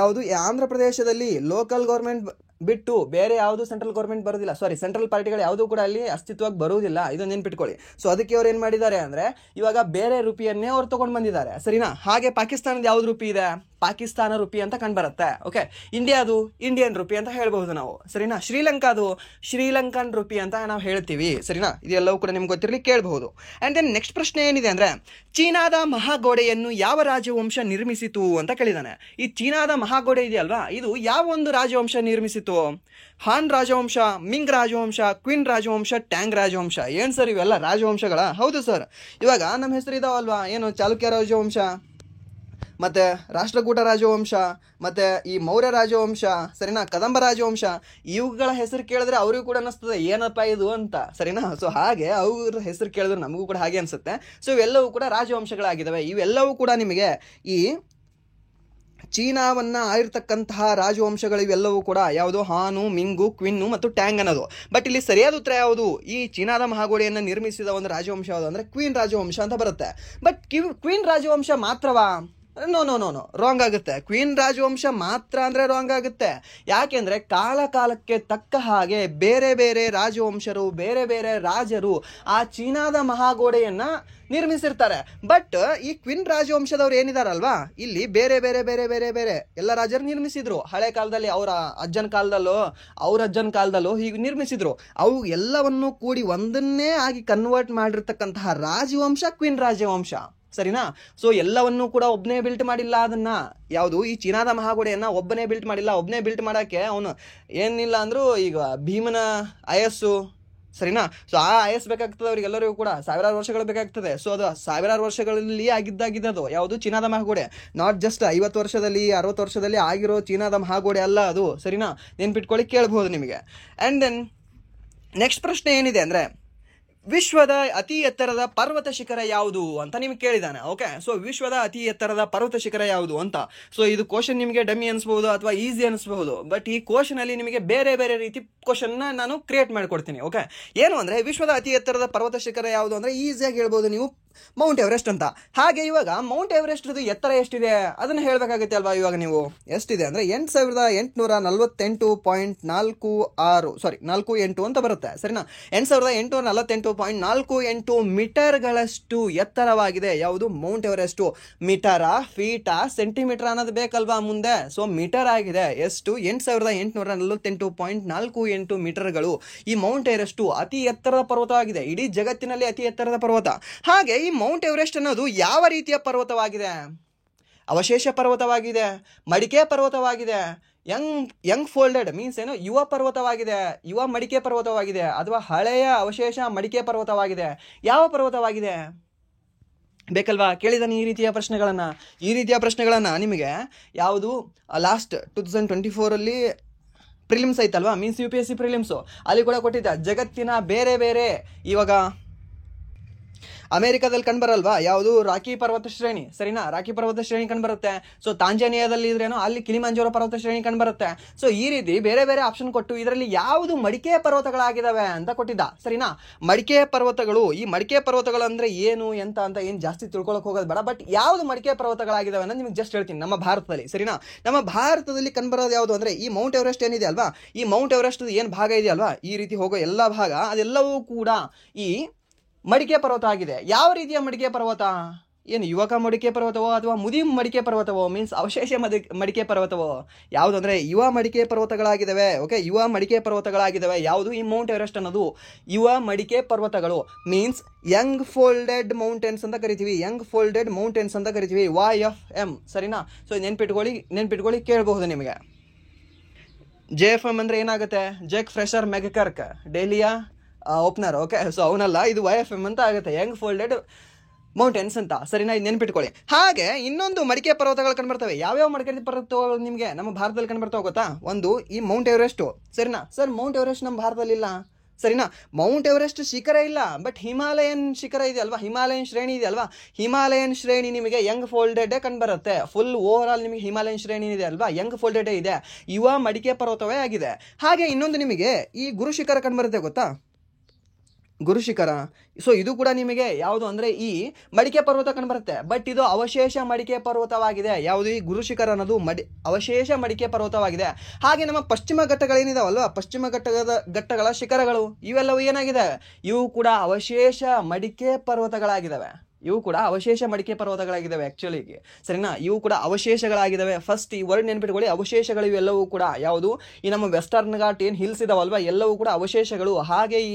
ಆಂಧ್ರ ಪ್ರದೇಶದಲ್ಲಿ ಲೋಕಲ್ ಗೌರ್ಮೆಂಟ್ ಬಿಟ್ಟು ಬೇರೆ ಯಾವುದು ಸೆಂಟ್ರಲ್ ಗೌರ್ಮೆಂಟ್ ಬರೋದಿಲ್ಲ. ಸೆಂಟ್ರಲ್ ಪಾರ್ಟಿಗಳು ಯಾವುದೂ ಕೂಡ ಅಲ್ಲಿ ಅಸ್ತಿತ್ವಕ್ಕೆ ಬರುವುದಿಲ್ಲ. ಇದನ್ನು ನೆನ್ಪಿಟ್ಕೊಳ್ಳಿ. ಸೊ ಅದಕ್ಕೆ ಅವ್ರು ಏನು ಮಾಡಿದ್ದಾರೆ ಅಂದರೆ ಇವಾಗ ಬೇರೆ ರುಪಿಯನ್ನೇ ಅವ್ರು ತೊಗೊಂಡು ಬಂದಿದ್ದಾರೆ. ಸರಿನಾ? ಹಾಗೆ ಪಾಕಿಸ್ತಾನದ ಯಾವ್ದು ರುಪಿ ಇದೆ? ಪಾಕಿಸ್ತಾನ ರುಪಿ ಅಂತ ಕಂಡುಬರುತ್ತೆ. ಓಕೆ, ಇಂಡಿಯಾದು ಇಂಡಿಯನ್ ರುಪಿ ಅಂತ ಹೇಳ್ಬಹುದು ನಾವು, ಸರಿನಾ. ಶ್ರೀಲಂಕಾದು ಶ್ರೀಲಂಕನ್ ರುಪಿ ಅಂತ ನಾವು ಹೇಳ್ತೀವಿ, ಸರಿನಾ. ಇದೆಲ್ಲವೂ ಕೂಡ ನಿಮ್ಗೆ ಗೊತ್ತಿರಲಿ, ಕೇಳಬಹುದು. ಆ್ಯಂಡ್ ದೆನ್ ನೆಕ್ಸ್ಟ್ ಪ್ರಶ್ನೆ ಏನಿದೆ ಅಂದರೆ, ಚೀನಾದ ಮಹಾಗೋಡೆಯನ್ನು ಯಾವ ರಾಜವಂಶ ನಿರ್ಮಿಸಿತು ಅಂತ ಕೇಳಿದಾನೆ. ಈ ಚೀನಾದ ಮಹಾಗೋಡೆ ಇದೆಯಲ್ವಾ, ಇದು ಯಾವ ಒಂದು ರಾಜವಂಶ ನಿರ್ಮಿಸಿತು? ಹಾನ್ ರಾಜವಂಶ, ಮಿಂಗ್ ರಾಜವಂಶ, ಕ್ವಿನ್ ರಾಜವಂಶ, ಟ್ಯಾಂಗ್ ರಾಜವಂಶ. ಏನು ಸರ್ ಇವೆಲ್ಲ ರಾಜವಂಶಗಳ? ಹೌದು ಸರ್. ಇವಾಗ ನಮ್ಮ ಹೆಸರು ಇದಾವಲ್ವಾ, ಏನು ಚಾಲುಕ್ಯ ರಾಜವಂಶ, ಮತ್ತು ರಾಷ್ಟ್ರಕೂಟ ರಾಜವಂಶ, ಮತ್ತು ಈ ಮೌರ್ಯ ರಾಜವಂಶ, ಸರಿನಾ, ಕದಂಬ ರಾಜವಂಶ. ಇವುಗಳ ಹೆಸರು ಕೇಳಿದ್ರೆ ಅವ್ರಿಗೂ ಕೂಡ ಅನ್ನಿಸ್ತದೆ ಏನಪ್ಪ ಇದು ಅಂತ, ಸರಿನಾ. ಸೊ ಹಾಗೆ ಅವ್ರ ಹೆಸರು ಕೇಳಿದ್ರೆ ನಮಗೂ ಕೂಡ ಹಾಗೆ ಅನಿಸುತ್ತೆ. ಸೊ ಇವೆಲ್ಲವೂ ಕೂಡ ರಾಜವಂಶಗಳಾಗಿದ್ದಾವೆ. ಇವೆಲ್ಲವೂ ಕೂಡ ನಿಮಗೆ ಈ ಚೀನಾವನ್ನು ಆಳಿರ್ತಕ್ಕಂತಹ ರಾಜವಂಶಗಳು ಇವೆಲ್ಲವೂ ಕೂಡ ಯಾವುದು? ಹಾನು, ಮಿಂಗು, ಕ್ವಿನ್ನು ಮತ್ತು ಟ್ಯಾಂಗ್ ಅನ್ನೋದು. ಬಟ್ ಇಲ್ಲಿ ಸರಿಯಾದ ಉತ್ತರ ಯಾವುದು? ಈ ಚೀನಾದ ಮಹಾಗೋಡೆಯನ್ನು ನಿರ್ಮಿಸಿದ ಒಂದು ರಾಜವಂಶ ಯಾವುದು ಅಂದರೆ ಕ್ವೀನ್ ರಾಜವಂಶ ಅಂತ ಬರುತ್ತೆ. ಬಟ್ ಕ್ವೀನ್ ರಾಜವಂಶ ಮಾತ್ರವಾ? No no no no, wrong ಆಗುತ್ತೆ. ಕ್ವೀನ್ ರಾಜವಂಶ ಮಾತ್ರ ಅಂದರೆ ರಾಂಗ್ ಆಗುತ್ತೆ. ಯಾಕೆಂದರೆ ಕಾಲಕ್ಕೆ ತಕ್ಕ ಹಾಗೆ ಬೇರೆ ಬೇರೆ ರಾಜವಂಶರು, ಬೇರೆ ಬೇರೆ ರಾಜರು ಆ ಚೀನಾದ ಮಹಾಗೋಡೆಯನ್ನು ನಿರ್ಮಿಸಿರ್ತಾರೆ. ಬಟ್ ಈ ಕ್ವಿನ್ ರಾಜವಂಶದವ್ರು ಏನಿದಾರಲ್ವಾ, ಇಲ್ಲಿ ಬೇರೆ ಬೇರೆ ಬೇರೆ ಬೇರೆ ಬೇರೆ ಎಲ್ಲ ರಾಜರು ನಿರ್ಮಿಸಿದ್ರು. ಹಳೆ ಕಾಲದಲ್ಲಿ ಅವರ ಅಜ್ಜನ ಕಾಲದಲ್ಲೋ ಹೀಗೆ ನಿರ್ಮಿಸಿದ್ರು. ಅವು ಎಲ್ಲವನ್ನೂ ಕೂಡಿ ಒಂದನ್ನೇ ಆಗಿ ಕನ್ವರ್ಟ್ ಮಾಡಿರ್ತಕ್ಕಂತಹ ರಾಜವಂಶ ಕ್ವಿನ್ ರಾಜವಂಶ, ಸರಿನಾ. ಸೊ ಎಲ್ಲವನ್ನೂ ಕೂಡ ಒಬ್ಬನೇ ಬಿಲ್ಟ್ ಮಾಡಿಲ್ಲ. ಅದನ್ನ ಯಾವುದು ಈ ಚೀನಾದ ಮಹಾಗೋಡೆಯನ್ನು ಒಬ್ಬನೇ ಬಿಲ್ಟ್ ಮಾಡಿಲ್ಲ. ಒಬ್ಬನೇ ಬಿಲ್ಟ್ ಮಾಡೋಕ್ಕೆ ಅವನು ಏನಿಲ್ಲ ಅಂದರೂ ಈಗ ಭೀಮನ ಆಯಸ್ಸು, ಸರಿನಾ. ಸೊ ಆ ಆಯಸ್ ಬೇಕಾಗ್ತದೆ ಅವರಿಗೆಲ್ಲರಿಗೂ ಕೂಡ, ಸಾವಿರಾರು ವರ್ಷಗಳು ಬೇಕಾಗ್ತದೆ. ಸೊ ಅದು ಸಾವಿರಾರು ವರ್ಷಗಳಲ್ಲಿ ಆಗಿದ್ದಾಗಿದ್ದು ಯಾವುದು? ಚೀನಾದ ಮಹಾಗೋಡೆ. ನಾಟ್ ಜಸ್ಟ್ 50 ವರ್ಷದಲ್ಲಿ 60 ವರ್ಷದಲ್ಲಿ ಆಗಿರೋ ಚೀನಾದ ಮಹಾಗೋಡೆ ಅಲ್ಲ ಅದು, ಸರಿನಾ. ನೆನ್ಪಿಟ್ಕೊಳ್ಳಿ, ಕೇಳ್ಬೋದು ನಿಮಗೆ. ಆ್ಯಂಡ್ ದೆನ್ ನೆಕ್ಸ್ಟ್ ಪ್ರಶ್ನೆ ಏನಿದೆ ಅಂದರೆ, ವಿಶ್ವದ ಅತಿ ಎತ್ತರದ ಪರ್ವತ ಶಿಖರ ಯಾವುದು ಅಂತ ನಿಮ್ಗೆ ಕೇಳಿದಾನೆ. ಓಕೆ, ಸೊ ವಿಶ್ವದ ಅತಿ ಎತ್ತರದ ಪರ್ವತ ಶಿಖರ ಯಾವುದು ಅಂತ. ಸೊ ಇದು ಕ್ವಶನ್ ನಿಮಗೆ ಡಮ್ಮಿ ಅನಿಸ್ಬಹುದು ಅಥವಾ ಈಸಿ ಅನಿಸ್ಬಹುದು. ಬಟ್ ಈ ಕ್ವಶನಲ್ಲಿ ನಿಮಗೆ ಬೇರೆ ಬೇರೆ ರೀತಿ ಕ್ವಶನ್ನ ನಾನು ಕ್ರಿಯೇಟ್ ಮಾಡಿಕೊಡ್ತೀನಿ. ಓಕೆ, ಏನು ಅಂದರೆ ವಿಶ್ವದ ಅತಿ ಎತ್ತರದ ಪರ್ವತ ಶಿಖರ ಯಾವುದು ಅಂದರೆ ಈಸಿಯಾಗಿ ಹೇಳ್ಬೋದು ನೀವು, ಮೌಂಟ್ ಎವರೆಸ್ಟ್ ಅಂತ. ಹಾಗೆ ಇವಾಗ ಮೌಂಟ್ ಎವರೆಸ್ಟ್ದು ಎತ್ತರ ಎಷ್ಟಿದೆ ಅದನ್ನು ಹೇಳಬೇಕಾಗುತ್ತೆ ಅಲ್ವಾ. ಇವಾಗ ನೀವು ಎಷ್ಟಿದೆ ಅಂದರೆ 8848.48 ಅಂತ ಬರುತ್ತೆ, ಸರಿನಾ. 8848.48 ಮೀಟರ್ಗಳಷ್ಟು ಎತ್ತರವಾಗಿದೆ ಯಾವುದು? Mount Everest. ಮೀಟರಾ, ಫೀಟಾ, ಸೆಂಟಿಮೀಟರ್ ಅನ್ನೋದು ಬೇಕಲ್ವಾ ಮುಂದೆ. ಸೊ ಮೀಟರ್ ಆಗಿದೆ. ಎಷ್ಟು? 8848.48 ಮೀಟರ್ಗಳು. ಈ ಮೌಂಟ್ ಎವರೆಸ್ಟು ಅತಿ ಎತ್ತರದ ಪರ್ವತವಾಗಿದೆ, ಇಡೀ ಜಗತ್ತಿನಲ್ಲಿ ಅತಿ ಎತ್ತರದ ಪರ್ವತ. ಹಾಗೆ ಈ ಮೌಂಟ್ ಎವರೆಸ್ಟ್ ಅನ್ನೋದು ಯಾವ ರೀತಿಯ ಪರ್ವತವಾಗಿದೆ? ಅವಶೇಷ ಪರ್ವತವಾಗಿದೆ, ಮಡಿಕೆ ಪರ್ವತವಾಗಿದೆ, ಯಂಗ್ ಫೋಲ್ಡೆಡ್ ಮೀನ್ಸ್ ಏನು? ಯುವ ಪರ್ವತವಾಗಿದೆ, ಯುವ ಮಡಿಕೆ ಪರ್ವತವಾಗಿದೆ, ಅಥವಾ ಹಳೆಯ ಅವಶೇಷ ಮಡಿಕೆ ಪರ್ವತವಾಗಿದೆ. ಯಾವ ಪರ್ವತವಾಗಿದೆ ಬೇಕಲ್ವಾ? ಕೇಳಿದಾನೆ ಈ ರೀತಿಯ ಪ್ರಶ್ನೆಗಳನ್ನು ನಿಮಗೆ ಯಾವುದು ಲಾಸ್ಟ್ 2024 ಪ್ರಿಲಿಮ್ಸ್ ಐತಲ್ವಾ, ಮೀನ್ಸ್ UPSC ಪ್ರಿಲಿಮ್ಸು, ಅಲ್ಲಿ ಕೂಡ ಕೊಟ್ಟಿದ್ದ ಜಗತ್ತಿನ ಬೇರೆ ಬೇರೆ, ಇವಾಗ ಅಮೆರಿಕಾದಲ್ಲಿ ಕಂಡುಬರಲ್ವಾ ಯಾವುದು? ರಾಕಿ ಪರ್ವತ ಶ್ರೇಣಿ, ಸರಿನಾ. ರಾಕಿ ಪರ್ವತ ಶ್ರೇಣಿ ಕಂಡುಬರುತ್ತೆ. ಸೊ ತಾಂಜಾನಿಯಾದಲ್ಲಿ ಇದ್ರೇನೋ ಅಲ್ಲಿ ಕಿಲಿಮಾಂಜಾರೋ ಪರ್ವತ ಶ್ರೇಣಿ ಕಂಡುಬರುತ್ತೆ. ಸೊ ಈ ರೀತಿ ಬೇರೆ ಬೇರೆ ಆಪ್ಷನ್ ಕೊಟ್ಟು ಇದರಲ್ಲಿ ಯಾವುದು ಮಡಿಕೆ ಪರ್ವತಗಳಾಗಿದ್ದಾವೆ ಅಂತ ಕೊಟ್ಟಿದ್ದ, ಸರಿನಾ. ಮಡಿಕೆ ಪರ್ವತಗಳು, ಈ ಮಡಿಕೆ ಪರ್ವತಗಳು ಅಂದರೆ ಏನು ಎಂತ ಅಂತ ಏನು ಜಾಸ್ತಿ ತಿಳ್ಕೊಳಕ್ಕೆ ಹೋಗೋದು ಬೇಡ. ಬಟ್ ಯಾವುದು ಮಡಿಕೆ ಪರ್ವತಗಳಾಗಿದ್ದಾವೆ ಅನ್ನೋದು ನಿಮ್ಗೆ ಜಸ್ಟ್ ಹೇಳ್ತೀನಿ. ನಮ್ಮ ಭಾರತದಲ್ಲಿ, ಸರಿನಾ, ನಮ್ಮ ಭಾರತದಲ್ಲಿ ಕಂಡುಬರೋದು ಯಾವುದು ಅಂದರೆ ಈ ಮೌಂಟ್ ಎವರೆಸ್ಟ್ ಏನಿದೆ ಅಲ್ವಾ, ಈ ಮೌಂಟ್ ಎವರೆಸ್ಟ್ ಏನು ಭಾಗ ಇದೆಯಲ್ವಾ, ಈ ರೀತಿ ಹೋಗೋ ಎಲ್ಲ ಭಾಗ ಅದೆಲ್ಲವೂ ಕೂಡ ಈ ಮಡಿಕೆ ಪರ್ವತ ಆಗಿದೆ. ಯಾವ ರೀತಿಯ ಮಡಿಕೆ ಪರ್ವತ? ಏನು ಯುವಕ ಮಡಿಕೆ ಪರ್ವತವೋ ಅಥವಾ ಮುದಿ ಮಡಿಕೆ ಪರ್ವತವೋ, ಮೀನ್ಸ್ ಅವಶೇಷ ಮಡಿಕೆ ಪರ್ವತವೋ? ಯಾವುದು ಅಂದರೆ ಯುವ ಮಡಿಕೆ ಪರ್ವತಗಳಾಗಿದ್ದಾವೆ. ಓಕೆ, ಯುವ ಮಡಿಕೆ ಪರ್ವತಗಳಾಗಿದ್ದಾವೆ. ಯಾವುದು? ಈ ಮೌಂಟ್ ಎವರೆಸ್ಟ್ ಅನ್ನೋದು ಯುವ ಮಡಿಕೆ ಪರ್ವತಗಳು, ಮೀನ್ಸ್ ಯಂಗ್ ಫೋಲ್ಡೆಡ್ ಮೌಂಟೇನ್ಸ್ ಅಂತ ಕರಿತೀವಿ. YFM, ಸರಿನಾ. ಸೊ ನೆನ್ಪಿಟ್ಕೊಳ್ಳಿ, ಕೇಳಬಹುದು ನಿಮಗೆ. JFM ಅಂದರೆ ಏನಾಗುತ್ತೆ? ಜೆಕ್ ಫ್ರೆಷರ್ ಮೆಗಕರ್ಕ್, ಡೆಲ್ಲಿಯ ಓಪನರ್. ಓಕೆ, ಸೊ ಅವನಲ್ಲ, ಇದು YFM ಅಂತ ಆಗುತ್ತೆ, ಯಂಗ್ ಫೋಲ್ಡೆಡ್ ಮೌಂಟೇನ್ಸ್ ಅಂತ, ಸರಿನಾ. ಇದು ನೆನ್ಪಿಟ್ಕೊಳ್ಳಿ. ಹಾಗೆ ಇನ್ನೊಂದು ಮಡಿಕೆ ಪರ್ವತಗಳು ಕಂಡುಬರ್ತವೆ. ಯಾವ್ಯಾವ ಮಡಿಕೆ ಪರ್ವತಗಳು ನಿಮಗೆ ನಮ್ಮ ಭಾರತದಲ್ಲಿ ಕಂಡುಬರ್ತಾವೆ ಗೊತ್ತಾ? ಒಂದು ಈ ಮೌಂಟ್ ಎವರೆಸ್ಟು, ಸರಿನಾ. ಸರ್ ಮೌಂಟ್ ಎವರೆಸ್ಟ್ ನಮ್ಮ ಭಾರತದಲ್ಲಿಲ್ಲ, ಸರಿನಾ. ಮೌಂಟ್ ಎವರೆಸ್ಟ್ ಶಿಖರ ಇಲ್ಲ, ಬಟ್ ಹಿಮಾಲಯನ್ ಶಿಖರ ಇದೆ ಅಲ್ವಾ, ಹಿಮಾಲಯನ್ ಶ್ರೇಣಿ ಇದೆ ಅಲ್ವಾ. ಹಿಮಾಲಯನ್ ಶ್ರೇಣಿ ನಿಮಗೆ ಯಂಗ್ ಫೋಲ್ಡೆಡ್ ಕಂಡುಬರುತ್ತೆ. ಫುಲ್ ಓವರ್ ಆಲ್ ನಿಮಗೆ ಹಿಮಾಲಯನ್ ಶ್ರೇಣಿ ಇದೆ ಅಲ್ವಾ, ಯಂಗ್ ಫೋಲ್ಡೆಡ್ ಇದೆ, ಯುವ ಮಡಿಕೆ ಪರ್ವತವೇ ಆಗಿದೆ. ಹಾಗೆ ಇನ್ನೊಂದು ನಿಮಗೆ ಈ ಗುರು ಶಿಖರ ಕಂಡುಬರುತ್ತೆ ಗೊತ್ತಾ, ಗುರು ಶಿಖರ. ಸೊ ಇದು ಕೂಡ ನಿಮಗೆ ಯಾವುದು ಅಂದರೆ ಈ ಮಡಿಕೆ ಪರ್ವತ ಕಂಡುಬರುತ್ತೆ. ಬಟ್ ಇದು ಅವಶೇಷ ಮಡಿಕೆ ಪರ್ವತವಾಗಿದೆ. ಯಾವುದು? ಈ ಗುರು ಶಿಖರ ಅನ್ನೋದು ಅವಶೇಷ ಮಡಿಕೆ ಪರ್ವತವಾಗಿದೆ. ಹಾಗೆ ನಮ್ಮ ಪಶ್ಚಿಮ ಘಟ್ಟಗಳೇನಿದಾವಲ್ವ, ಪಶ್ಚಿಮ ಘಟ್ಟಗಳ ಶಿಖರಗಳು ಇವೆಲ್ಲವೂ ಏನಾಗಿದೆ? ಇವು ಕೂಡ ಅವಶೇಷ ಮಡಿಕೆ ಪರ್ವತಗಳಾಗಿದ್ದಾವೆ. ಇವು ಕೂಡ ಅವಶೇಷ ಮಡಿಕೆ ಪರ್ವತಗಳಾಗಿದ್ದಾವೆ ಆಕ್ಚುಲಿ, ಸರಿನಾ. ಇವು ಕೂಡ ಅವಶೇಷಗಳಾಗಿದ್ದಾವೆ. ಫಸ್ಟ್ ಈ ವರ್ಡ್ ನೆನ್ಪಿಟ್ಕೊಳ್ಳಿ, ಅವಶೇಷಗಳು ಇವೆಲ್ಲವೂ ಕೂಡ ಯಾವುದು ಈ ನಮ್ಮ ವೆಸ್ಟರ್ನ್ ಘಾಟ್ ಏನು ಹಿಲ್ಸ್ ಇದಾವಲ್ವಾ ಎಲ್ಲವೂ ಕೂಡ ಅವಶೇಷಗಳು. ಹಾಗೆ ಈ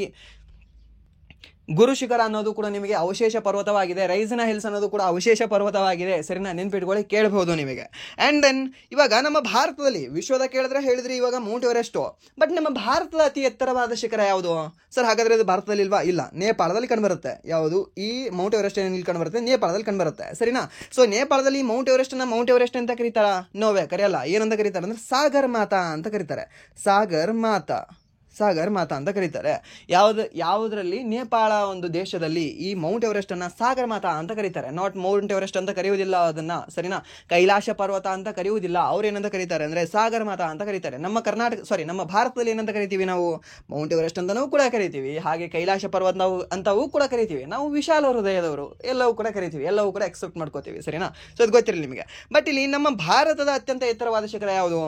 ಗುರು ಶಿಖರ ಅನ್ನೋದು ಕೂಡ ನಿಮಗೆ ಅವಶೇಷ ಪರ್ವತವಾಗಿದೆ. ರೈಸಿನಾ ಹಿಲ್ಸ್ ಅನ್ನೋದು ಕೂಡ ಅವಶೇಷ ಪರ್ವತವಾಗಿದೆ, ಸರಿನಾ. ನೆನ್ಪಿಟ್ಕೊಳ್ಳಿ, ಕೇಳಬಹುದು ನಿಮಗೆ. ಆ್ಯಂಡ್ ದೆನ್ ಇವಾಗ ನಮ್ಮ ಭಾರತದಲ್ಲಿ ವಿಶ್ವದ ಕೇಳಿದ್ರೆ ಹೇಳಿದ್ರಿ ಇವಾಗ ಮೌಂಟ್ ಎವರೆಸ್ಟು. ಬಟ್ ನಮ್ಮ ಭಾರತದ ಅತಿ ಎತ್ತರವಾದ ಶಿಖರ ಯಾವುದು ಸರ್? ಹಾಗಾದ್ರೆ ಅದು ಭಾರತದಲ್ಲಿ ಇಲ್ವಾ? ಇಲ್ಲ, ನೇಪಾಳದಲ್ಲಿ ಕಂಡುಬರುತ್ತೆ. ಯಾವುದು ಈ ಮೌಂಟ್ ಎವರೆಸ್ಟ್ ಏನಿಲ್ಲಿ ಕಂಡುಬರುತ್ತೆ? ನೇಪಾಳದಲ್ಲಿ ಕಂಡುಬರುತ್ತೆ, ಸರಿನಾ. ಸೊ ನೇಪಾಳದಲ್ಲಿ ಮೌಂಟ್ ಎವರೆಸ್ಟ್ ಅಂತ ಕರೀತಾರ? ನೋವೇ, ಕರೆಯಲ್ಲ. ಏನಂತ ಕರೀತಾರೆ ಅಂದ್ರೆ ಸಾಗರ್ ಮಾತಾ ಅಂತ ಕರೀತಾರೆ. ಸಾಗರ್ ಮಾತಾ ಅಂತ ಕರೀತಾರೆ. ಯಾವುದರಲ್ಲಿ? ನೇಪಾಳ ಒಂದು ದೇಶದಲ್ಲಿ ಈ ಮೌಂಟ್ ಎವರೆಸ್ಟ್ ಅನ್ನ ಸಾಗರ್ ಮಾತಾ ಅಂತ ಕರೀತಾರೆ. ನಾಟ್ ಮೌಂಟ್ ಎವರೆಸ್ಟ್ ಅಂತ ಕರೆಯುವುದಿಲ್ಲ ಅದನ್ನ, ಸರಿನಾ. ಕೈಲಾಶ ಪರ್ವತ ಅಂತ ಕರೆಯುವುದಿಲ್ಲ. ಅವ್ರು ಏನಂತ ಕರೀತಾರೆ ಅಂದ್ರೆ ಸಾಗರ್ ಮಾತಾ ಅಂತ ಕರೀತಾರೆ. ನಮ್ಮ ಭಾರತದಲ್ಲಿ ಏನಂತ ಕರಿತೀವಿ ನಾವು? ಮೌಂಟ್ ಎವರೆಸ್ಟ್ ಅಂತನೂ ಕೂಡ ಕರಿತೀವಿ, ಹಾಗೆ ಕೈಲಾಶ ಪರ್ವತ ಅಂತವೂ ಕೂಡ ಕರಿತೀವಿ. ನಾವು ವಿಶಾಲ ಹೃದಯದವರು ಎಲ್ಲವೂ ಕೂಡ ಕರಿತೀವಿ, ಎಲ್ಲವೂ ಕೂಡ ಎಕ್ಸೆಪ್ಟ್ ಮಾಡ್ಕೋತೀವಿ, ಸರಿನಾ. ಸೊ ಅದು ಗೊತ್ತಿರಲಿ ನಿಮಗೆ. ಬಟ್ ಇಲ್ಲಿ ನಮ್ಮ ಭಾರತದ ಅತ್ಯಂತ ಎತ್ತರವಾದ ಶಿಖರ ಯಾವುದು?